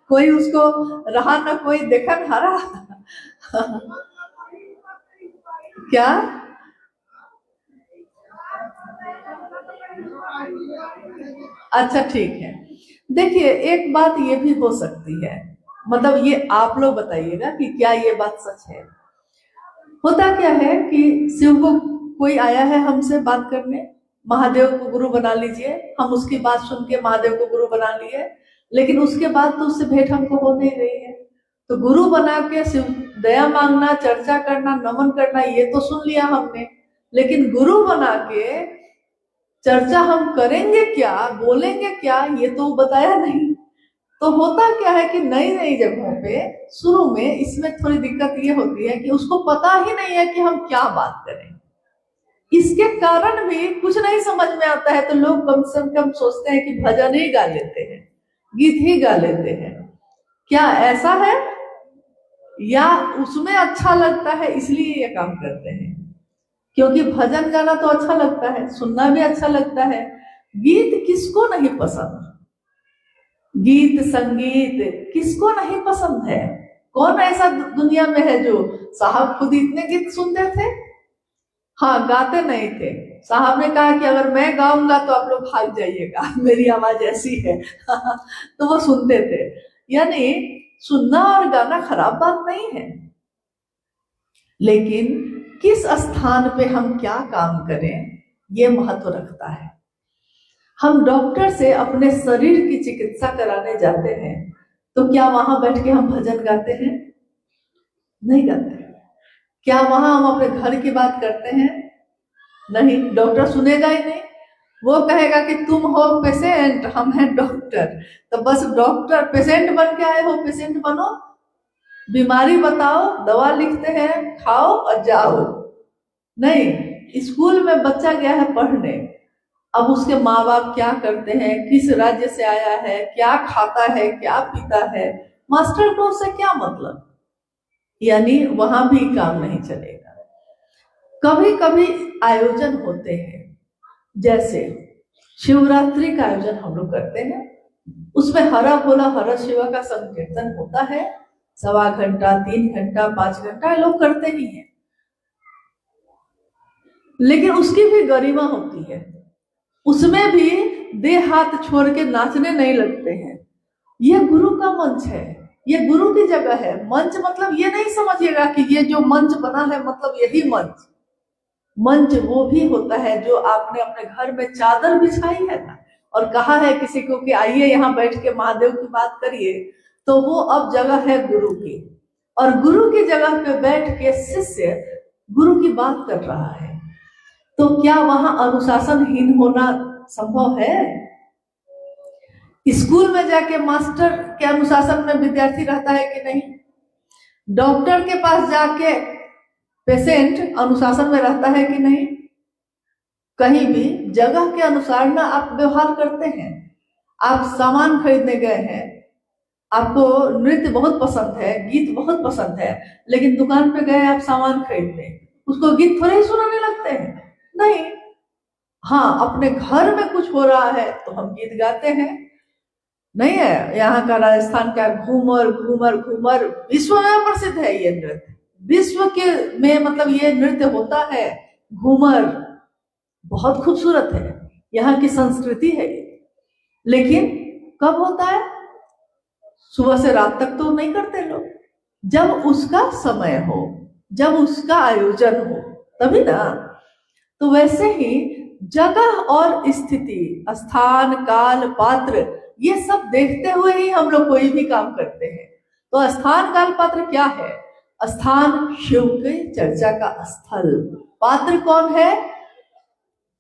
Speaker 1: कोई उसको रहा ना, कोई देखा ना रहा। क्या? अच्छा ठीक है, देखिए एक बात ये भी हो सकती है, मतलब ये आप लोग बताइएगा कि क्या ये बात सच है। होता क्या है कि शिव को कोई आया है हमसे बात करने, महादेव को गुरु बना लीजिए, हम उसकी बात सुन के महादेव को गुरु बना लिए, लेकिन उसके बाद तो उससे भेंट हमको हो नहीं रही है। तो गुरु बना के शिव दया मांगना, चर्चा करना, नमन करना, ये तो सुन लिया हमने, लेकिन गुरु बना के चर्चा हम करेंगे क्या, बोलेंगे क्या, ये तो बताया नहीं। तो होता क्या है कि नई नई जगहों पे शुरू में इसमें थोड़ी दिक्कत ये होती है कि उसको पता ही नहीं है कि हम क्या बात करें। इसके कारण भी कुछ नहीं समझ में आता है, तो लोग कम से कम सोचते हैं कि भजन ही गा लेते हैं, गीत ही गा लेते हैं। क्या ऐसा है? या उसमें अच्छा लगता है इसलिए ये काम करते हैं? क्योंकि भजन गाना तो अच्छा लगता है, सुनना भी अच्छा लगता है। गीत किसको नहीं पसंद? गीत संगीत किसको नहीं पसंद है? कौन ऐसा दुनिया में है जो, साहब खुद इतने गीत सुनते थे? हाँ, गाते नहीं थे। साहब ने कहा कि अगर मैं गाऊंगा तो आप लोग भाग जाइएगा, मेरी आवाज ऐसी है। तो वो सुनते थे। यानी सुनना और गाना खराब बात नहीं है, लेकिन किस स्थान पे हम क्या काम करें ये महत्व रखता है। हम डॉक्टर से अपने शरीर की चिकित्सा कराने जाते हैं, तो क्या वहां बैठ के हम भजन गाते हैं? नहीं गाते। क्या वहां हम अपने घर की बात करते हैं? नहीं, डॉक्टर सुनेगा ही नहीं। वो कहेगा कि तुम हो पेशेंट, हम हैं डॉक्टर। तो बस डॉक्टर, पेशेंट बन के आए हो, पेशेंट बनो, बीमारी बताओ, दवा लिखते हैं, खाओ और जाओ। नहीं, स्कूल में बच्चा गया है पढ़ने, अब उसके माँ बाप क्या करते हैं, किस राज्य से आया है, क्या खाता है, क्या पीता है, मास्टर को उससे क्या मतलब? यानी वहां भी काम नहीं चलेगा। कभी कभी आयोजन होते हैं, जैसे शिवरात्रि का आयोजन हम लोग करते हैं, उसमें हरा भोला हरा शिवा का संकीर्तन होता है, 1.25 घंटा, 3 घंटा, 5 घंटा लोग करते ही हैं। लेकिन उसकी भी गरिमा होती है, उसमें भी देह हाथ छोड़ के नाचने नहीं लगते हैं। यह गुरु का मंच है, ये गुरु की जगह है। मंच मतलब ये नहीं समझिएगा कि ये जो मंच बना है मतलब यही मंच। मंच वो भी होता है जो आपने अपने घर में चादर बिछाई है ना, और कहा है किसी को कि आइए यहाँ बैठ के महादेव की बात करिए, तो वो अब जगह है गुरु की, और गुरु की जगह पे बैठ के शिष्य गुरु की बात कर रहा है। तो क्या वहां अनुशासनहीन होना संभव है? स्कूल में जाके मास्टर के अनुशासन में विद्यार्थी रहता है कि नहीं? डॉक्टर के पास जाके पेशेंट अनुशासन में रहता है कि नहीं? कहीं भी जगह के अनुसार ना आप व्यवहार करते हैं। आप सामान खरीदने गए हैं, आपको नृत्य बहुत पसंद है, गीत बहुत पसंद है, लेकिन दुकान पे गए आप सामान खरीदने, उसको गीत थोड़े ही सुनाने लगते हैं? नहीं। हाँ, अपने घर में कुछ हो रहा है तो हम गीत गाते हैं, नहीं है? यहाँ का राजस्थान का घूमर घूमर घूमर विश्व में प्रसिद्ध है। ये नृत्य विश्व के में मतलब ये नृत्य होता है। घूमर बहुत खूबसूरत है, यहाँ की संस्कृति है ये। लेकिन कब होता है? सुबह से रात तक तो नहीं करते लोग। जब उसका समय हो, जब उसका आयोजन हो, तभी ना। तो वैसे ही जगह और स्थिति, स्थान, काल, पात्र, ये सब देखते हुए ही हम लोग कोई भी काम करते हैं। तो स्थान, काल, पात्र क्या है? स्थान शिव के चर्चा का स्थल। पात्र कौन है?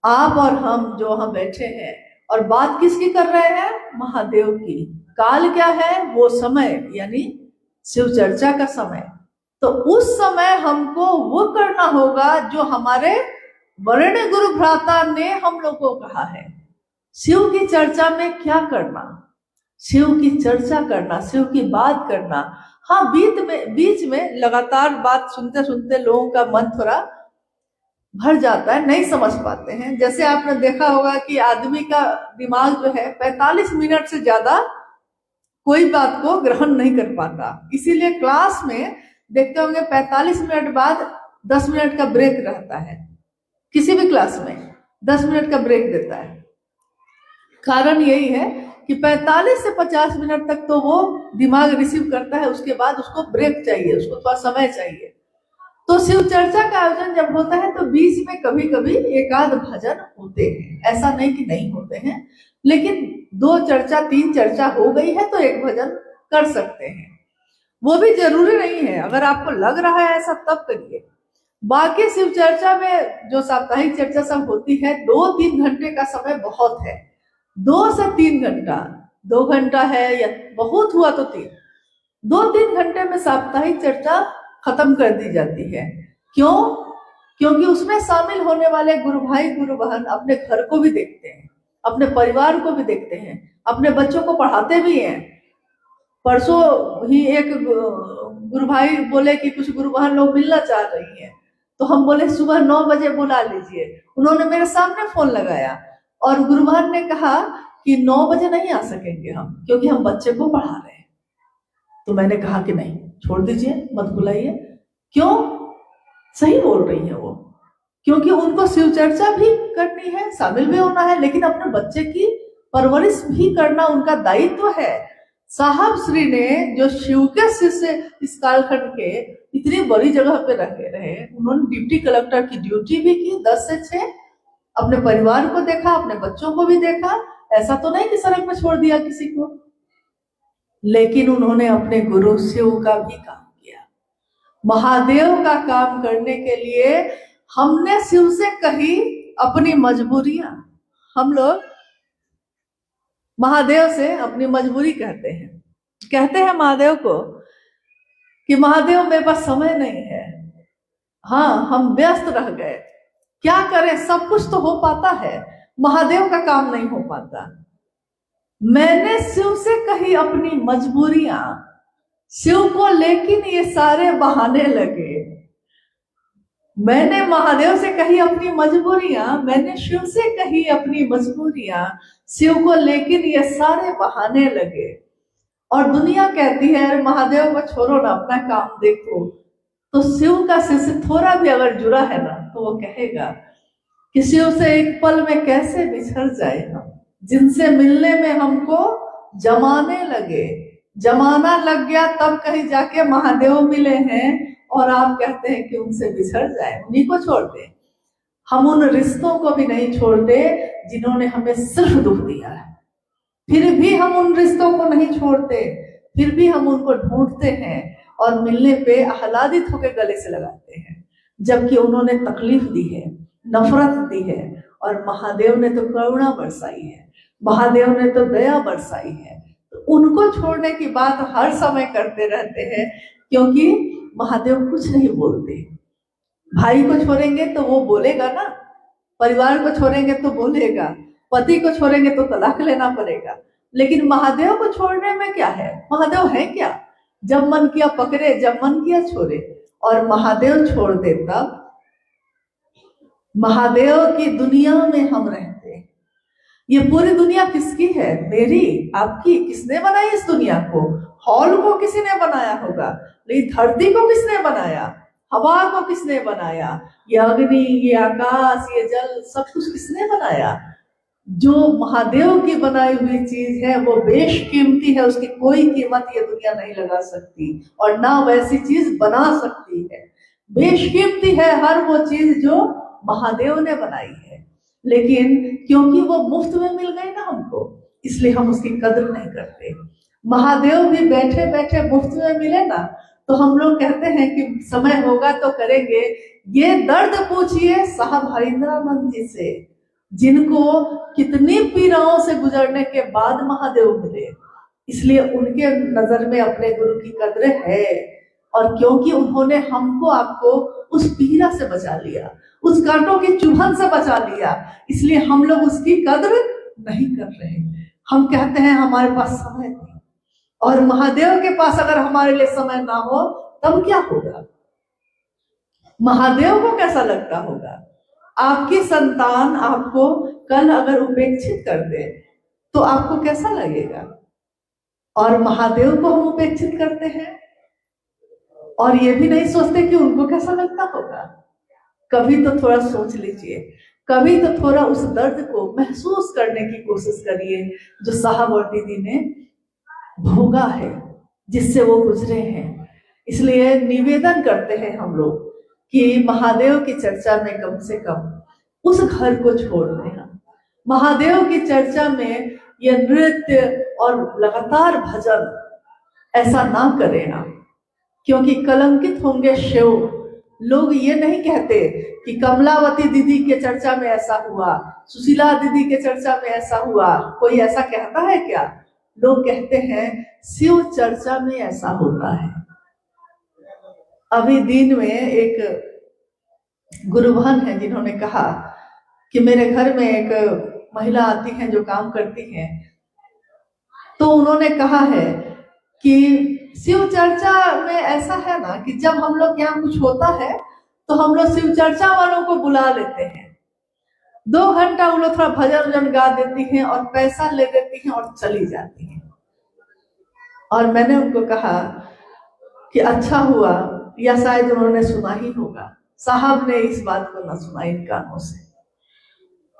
Speaker 1: आप और हम जो हम बैठे हैं। और बात किसकी कर रहे हैं? महादेव की। काल क्या है? वो समय, यानी शिव चर्चा का समय। तो उस समय हमको वो करना होगा जो हमारे वरेण्य गुरु भ्राता ने हम लोग को कहा है। शिव की चर्चा में क्या करना? शिव की चर्चा करना, शिव की बात करना। हाँ, बीच में लगातार बात सुनते सुनते लोगों का मन थोड़ा भर जाता है, नहीं समझ पाते हैं। जैसे आपने देखा होगा कि आदमी का दिमाग जो है 45 मिनट से ज्यादा कोई बात को ग्रहण नहीं कर पाता। इसीलिए क्लास में देखते होंगे 45 मिनट बाद 10 मिनट का ब्रेक रहता है। किसी भी क्लास में 10 मिनट का ब्रेक देता है। कारण यही है कि 45 से 50 मिनट तक तो वो दिमाग रिसीव करता है, उसके बाद उसको ब्रेक चाहिए, उसको थोड़ा समय चाहिए। तो शिव चर्चा का आयोजन जब होता है तो बीच में कभी कभी एकाध भजन होते हैं, ऐसा नहीं कि नहीं होते हैं। लेकिन 2 चर्चा 3 चर्चा हो गई है तो एक भजन कर सकते हैं, वो भी जरूरी नहीं है। अगर आपको लग रहा है ऐसा तब करिए। बाकी शिव चर्चा में जो साप्ताहिक चर्चा सब होती है, 2-3 घंटे का समय बहुत है। 2 से 3 घंटा, 2 घंटा है या बहुत हुआ तो 3, 2-3 घंटे में साप्ताहिक चर्चा खत्म कर दी जाती है। क्यों? क्योंकि उसमें शामिल होने वाले गुरु भाई गुरु बहन अपने घर को भी देखते हैं, अपने परिवार को भी देखते हैं, अपने बच्चों को पढ़ाते भी हैं। परसों ही एक गुरु भाई बोले कि कुछ गुरु बहन लोग मिलना चाह रही हैं, तो हम बोले सुबह 9 बजे बुला लीजिए। उन्होंने मेरे सामने फोन लगाया और गुरु बहन ने कहा कि 9 बजे नहीं आ सकेंगे हम, क्योंकि हम बच्चे को पढ़ा रहे हैं। तो मैंने कहा कि नहीं, छोड़ दीजिए, मत बुलाइए। क्यों? सही बोल रही है वो, क्योंकि उनको शिव चर्चा भी करनी है, शामिल भी होना है, लेकिन अपने बच्चे की परवरिश भी करना उनका दायित्व है। साहब श्री ने जो शिव के शिष्य इस कालखंड के इतनी बड़ी जगह पे रहे, उन्होंने डिप्टी कलेक्टर की ड्यूटी भी की 10 से 6, अपने परिवार को देखा, अपने बच्चों को भी देखा। ऐसा तो नहीं कि सड़क पे छोड़ दिया किसी को, लेकिन उन्होंने अपने गुरु शिव का भी काम किया। महादेव का काम करने के लिए हमने शिव से कही अपनी मजबूरियां। हम लोग महादेव से अपनी मजबूरी कहते हैं महादेव को कि महादेव मेरे पास समय नहीं है, हाँ हम व्यस्त रह गए, क्या करें, सब कुछ तो हो पाता है, महादेव का काम नहीं हो पाता। मैंने शिव से कही अपनी मजबूरियां, शिव को लेकिन ये सारे बहाने लगे। मैंने महादेव से कही अपनी मजबूरियां, मैंने शिव से कही अपनी मजबूरियां, शिव को लेकिन ये सारे बहाने लगे। और दुनिया कहती है अरे महादेव को छोड़ो ना, अपना काम देखो। तो शिव का शिष्य थोड़ा भी अगर जुड़ा है ना तो वो कहेगा कि शिव से एक पल में कैसे बिछड़ जाए हम, जिनसे मिलने में हमको जमाने लगे, जमाना लग गया तब कहीं जाके महादेव मिले हैं, और आप कहते हैं कि उनसे बिछड़ जाए, उन्हीं को छोड़ दे। हम उन रिश्तों को भी नहीं छोड़ते जिन्होंने हमें सिर्फ दुख दिया है, फिर भी हम उन रिश्तों को नहीं छोड़ते, फिर भी हम उनको ढूंढते हैं और मिलने पे आह्लादित होकर गले से लगाते हैं, जबकि उन्होंने तकलीफ दी है, नफरत दी है। और महादेव ने तो करुणा बरसाई है, महादेव ने तो दया बरसाई है। तो उनको छोड़ने की बात हर समय करते रहते हैं, क्योंकि महादेव कुछ नहीं बोलते। भाई को छोड़ेंगे तो वो बोलेगा ना, परिवार को छोड़ेंगे तो बोलेगा, पति को छोड़ेंगे तो तलाक लेना पड़ेगा, लेकिन महादेव को छोड़ने में क्या है? महादेव है क्या? जब मन किया पकड़े, जब मन किया छोड़े। और महादेव छोड़ दे तब महादेव की दुनिया में हम रहते हैं। ये पूरी दुनिया किसकी है? मेरी, आपकी? किसने बनाई इस दुनिया को? हॉल को किसी ने बनाया होगा, लेकिन धरती को किसने बनाया? हवा को किसने बनाया? ये अग्नि, ये आकाश, ये जल, सब कुछ किसने बनाया? जो महादेव की बनाई हुई चीज है वो बेशकीमती है, उसकी कोई कीमत ये दुनिया नहीं लगा सकती, और ना वैसी चीज बना सकती है। बेशकीमती है हर वो चीज जो महादेव ने बनाई है, लेकिन क्योंकि वो मुफ्त में मिल गई ना हमको, इसलिए हम उसकी कदर नहीं करते। महादेव भी बैठे बैठे मुफ्त में मिले ना, तो हम लोग कहते हैं कि समय होगा तो करेंगे। ये दर्द पूछिए साहब हरिंद्रानंद जी से, जिनको कितनी पीड़ाओं से गुजरने के बाद महादेव मिले, इसलिए उनके नजर में अपने गुरु की कद्र है। और क्योंकि उन्होंने हमको आपको उस पीड़ा से बचा लिया, उस कांटों की चुभन से बचा लिया, इसलिए हम लोग उसकी कद्र नहीं कर रहे। हम कहते हैं हमारे पास समय नहीं, और महादेव के पास अगर हमारे लिए समय ना हो तब क्या होगा? महादेव को कैसा लगता होगा? आपकी संतान आपको कल अगर उपेक्षित कर दे तो आपको कैसा लगेगा? और महादेव को हम उपेक्षित करते हैं और ये भी नहीं सोचते कि उनको कैसा लगता होगा। कभी तो थोड़ा सोच लीजिए, कभी तो थोड़ा उस दर्द को महसूस करने की कोशिश करिए जो साहब और दीदी ने भोगा है, जिससे वो गुजरे हैं। इसलिए निवेदन करते हैं हम लोग कि महादेव की चर्चा में कम से कम उस घर को छोड़ दें। महादेव की चर्चा में ये नृत्य और लगातार भजन ऐसा ना करें आप, क्योंकि कलंकित होंगे शिव। लोग ये नहीं कहते कि कमलावती दीदी के चर्चा में ऐसा हुआ, सुशीला दीदी के चर्चा में ऐसा हुआ, कोई ऐसा कहता है क्या? लोग कहते हैं शिव चर्चा में ऐसा होता है। अभी दिन में एक गुरुभान है जिन्होंने कहा कि मेरे घर में एक महिला आती है जो काम करती है, तो उन्होंने कहा है कि शिव चर्चा में ऐसा है ना कि जब हम लोग यहाँ कुछ होता है तो हम लोग शिव चर्चा वालों को बुला लेते हैं, 2 घंटा वो लोग थोड़ा भजन वजन गा देती हैं और पैसा ले देती हैं और चली जाती हैं। और मैंने उनको कहा कि अच्छा हुआ, या शायद उन्होंने सुना ही होगा, साहब ने इस बात को ना सुना इन कानों से।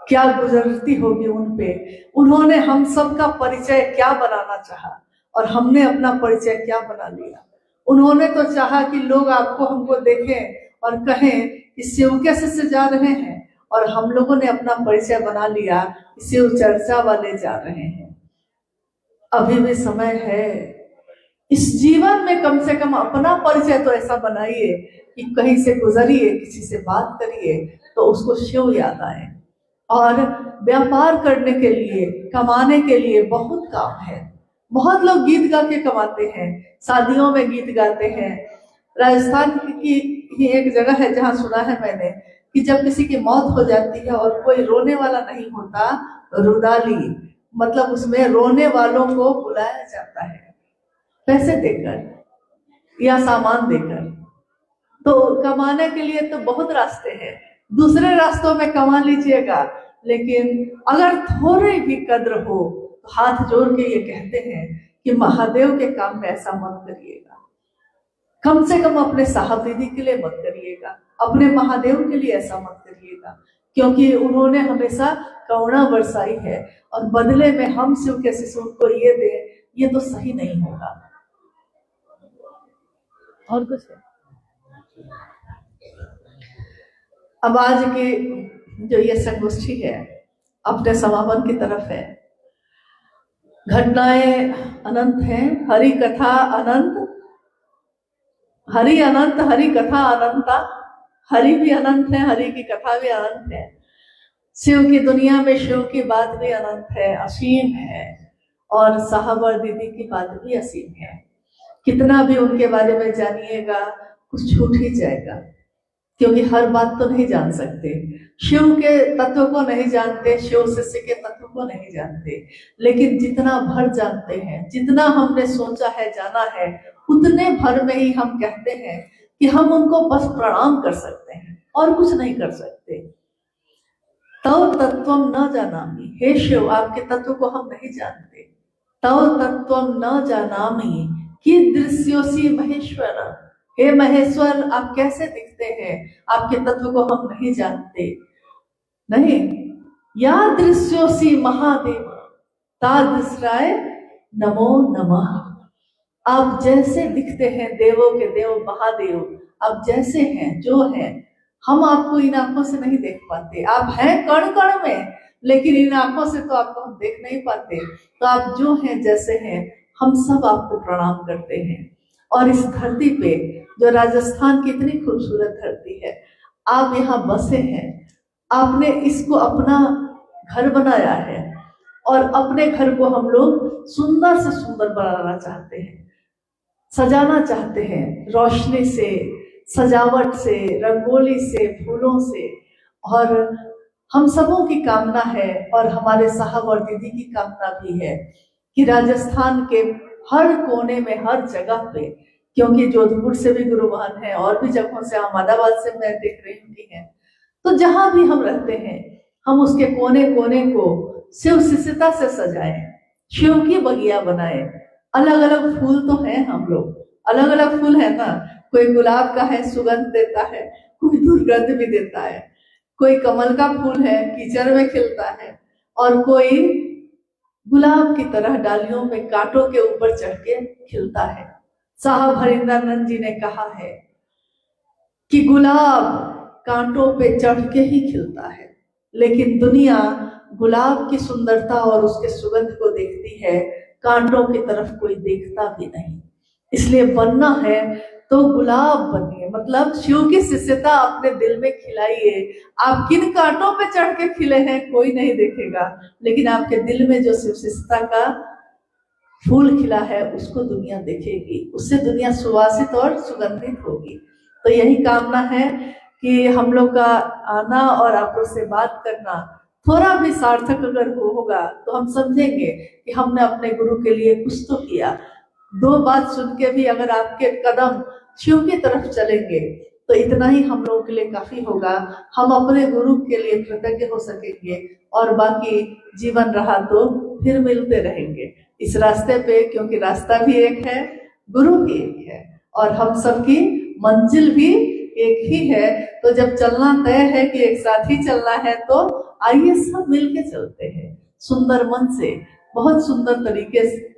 Speaker 1: क्या गुजरती होगी उन पे, उन्होंने हम सबका परिचय क्या बनाना चाहा और हमने अपना परिचय क्या बना लिया। उन्होंने तो चाहा कि लोग आपको हमको देखें और कहें कि शिव के शिष्य जा रहे हैं, और हम लोगों ने अपना परिचय बना लिया कि शिव चर्चा वाले जा रहे हैं। अभी भी समय है, इस जीवन में कम से कम अपना परिचय तो ऐसा बनाइए कि कहीं से गुजरिए, किसी से बात करिए तो उसको शिव याद आए। और व्यापार करने के लिए, कमाने के लिए बहुत काम है। बहुत लोग गीत गा के कमाते हैं, शादियों में गीत गाते हैं। राजस्थान की ही एक जगह है जहाँ सुना है मैंने कि जब किसी की मौत हो जाती है और कोई रोने वाला नहीं होता, रुदाली, मतलब उसमें रोने वालों को बुलाया जाता है पैसे देकर या सामान देकर। तो कमाने के लिए तो बहुत रास्ते हैं, दूसरे रास्तों में कमा लीजिएगा, लेकिन अगर थोड़ी भी कद्र हो तो हाथ जोड़ के ये कहते हैं कि महादेव के काम में ऐसा मत करिएगा। कम से कम अपने साहब दीदी के लिए मत करिएगा, अपने महादेव के लिए ऐसा मत करिएगा, क्योंकि उन्होंने हमेशा करुणा बरसाई है और बदले में हम शिव के शिशु को ये दे, ये तो सही नहीं होगा। और कुछ है? अब आज की जो ये संगोष्ठी है अपने समापन की तरफ है। घटनाएं अनंत हैं, हरि कथा अनंत, हरि अनंत, हरि कथा अनंता, हरि भी अनंत है, हरि की कथा भी अनंत है। शिव की दुनिया में शिव की बात भी अनंत है, असीम है, और साहब और दीदी की बात भी असीम है। कितना भी उनके बारे में जानिएगा कुछ छूट ही जाएगा, क्योंकि हर बात तो नहीं जान सकते। शिव के तत्व को नहीं जानते, शिव शिष्य के तत्व को नहीं जानते, लेकिन जितना भर जानते हैं, जितना हमने सोचा है, जाना है, उतने भर में ही हम कहते हैं कि हम उनको बस प्रणाम कर सकते हैं और कुछ नहीं कर सकते। तव तत्वम न जानामि, हे शिव आपके तत्व को हम नहीं जानते। तव तत्वम न जानामि कि दृश्योसी महेश्वर, हे महेश्वर आप कैसे दिखते हैं, आपके तत्व को हम नहीं जानते। नहीं, या दृश्योसी महादेव तादृशाय नमो नमः। आप जैसे दिखते हैं देवों के देव महादेव, आप जैसे हैं जो हैं, हम आपको इन आंखों से नहीं देख पाते। आप हैं कण कण में, लेकिन इन आंखों से तो आपको हम देख नहीं पाते। तो आप जो हैं जैसे हैं, हम सब आपको प्रणाम करते हैं। और इस धरती पे जो राजस्थान की इतनी खूबसूरत धरती है, आप यहाँ बसे हैं, आपने इसको अपना घर बनाया है, और अपने घर को हम लोग सुंदर से सुंदर बनाना चाहते हैं, सजाना चाहते हैं, रोशनी से, सजावट से, रंगोली से, फूलों से। और हम सबों की कामना है, और हमारे साहब और दीदी की कामना भी है कि राजस्थान के हर कोने में, हर जगह पे, क्योंकि जोधपुर से भी गुरु महान है और भी जगहों से, अहमदाबाद से मैं देख रही हूँ कि है, तो जहां भी हम रहते हैं, हम उसके कोने कोने को शिव शिष्यता से सजाएं, शिव की बगिया बनाएं। अलग अलग फूल तो हैं, हम लोग अलग अलग फूल है ना, कोई गुलाब का है, सुगंध देता है, कोई दुर्गंध भी देता है, कोई कमल का फूल है, कीचड़ में खिलता है, और कोई गुलाब की तरह डालियों में कांटों के ऊपर चढ़ के खिलता है। साहब हरिंदरानंद जी ने कहा है कि गुलाब कांटों पे चढ़ के ही खिलता है, लेकिन दुनिया गुलाब की सुंदरता और उसके सुगंध को देखती है, कांटों की तरफ कोई देखता भी नहीं। इसलिए बनना है तो गुलाब बनिए, मतलब शिव की शिष्यता अपने दिल में खिलाइए। आप किन कांटों पे चढ़ के खिले हैं कोई नहीं देखेगा, लेकिन आपके दिल में जो शिव शिष्यता का फूल खिला है उसको दुनिया देखेगी, उससे दुनिया सुवासित और सुगंधित होगी। तो यही कामना है कि हम लोग का आना और आप लोग से बात करना थोड़ा भी सार्थक अगर होगा तो हम समझेंगे कि हमने अपने गुरु के लिए कुछ तो किया। दो बात सुन के भी अगर आपके कदम शिव की तरफ चलेंगे तो इतना ही हम लोगों के लिए काफी होगा। हम अपने गुरु के लिए कृतज्ञ हो सकेंगे, और बाकी जीवन रहा तो फिर मिलते रहेंगे इस रास्ते पे, क्योंकि रास्ता भी एक है, गुरु भी एक है, और हम सबकी मंजिल भी एक ही है। तो जब चलना तय है कि एक साथ ही चलना है, तो आइए सब मिलके चलते हैं सुंदर मन से, बहुत सुंदर तरीके से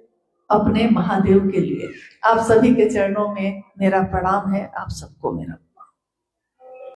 Speaker 1: अपने महादेव के लिए। आप सभी के चरणों में मेरा प्रणाम है, आप सबको मेरा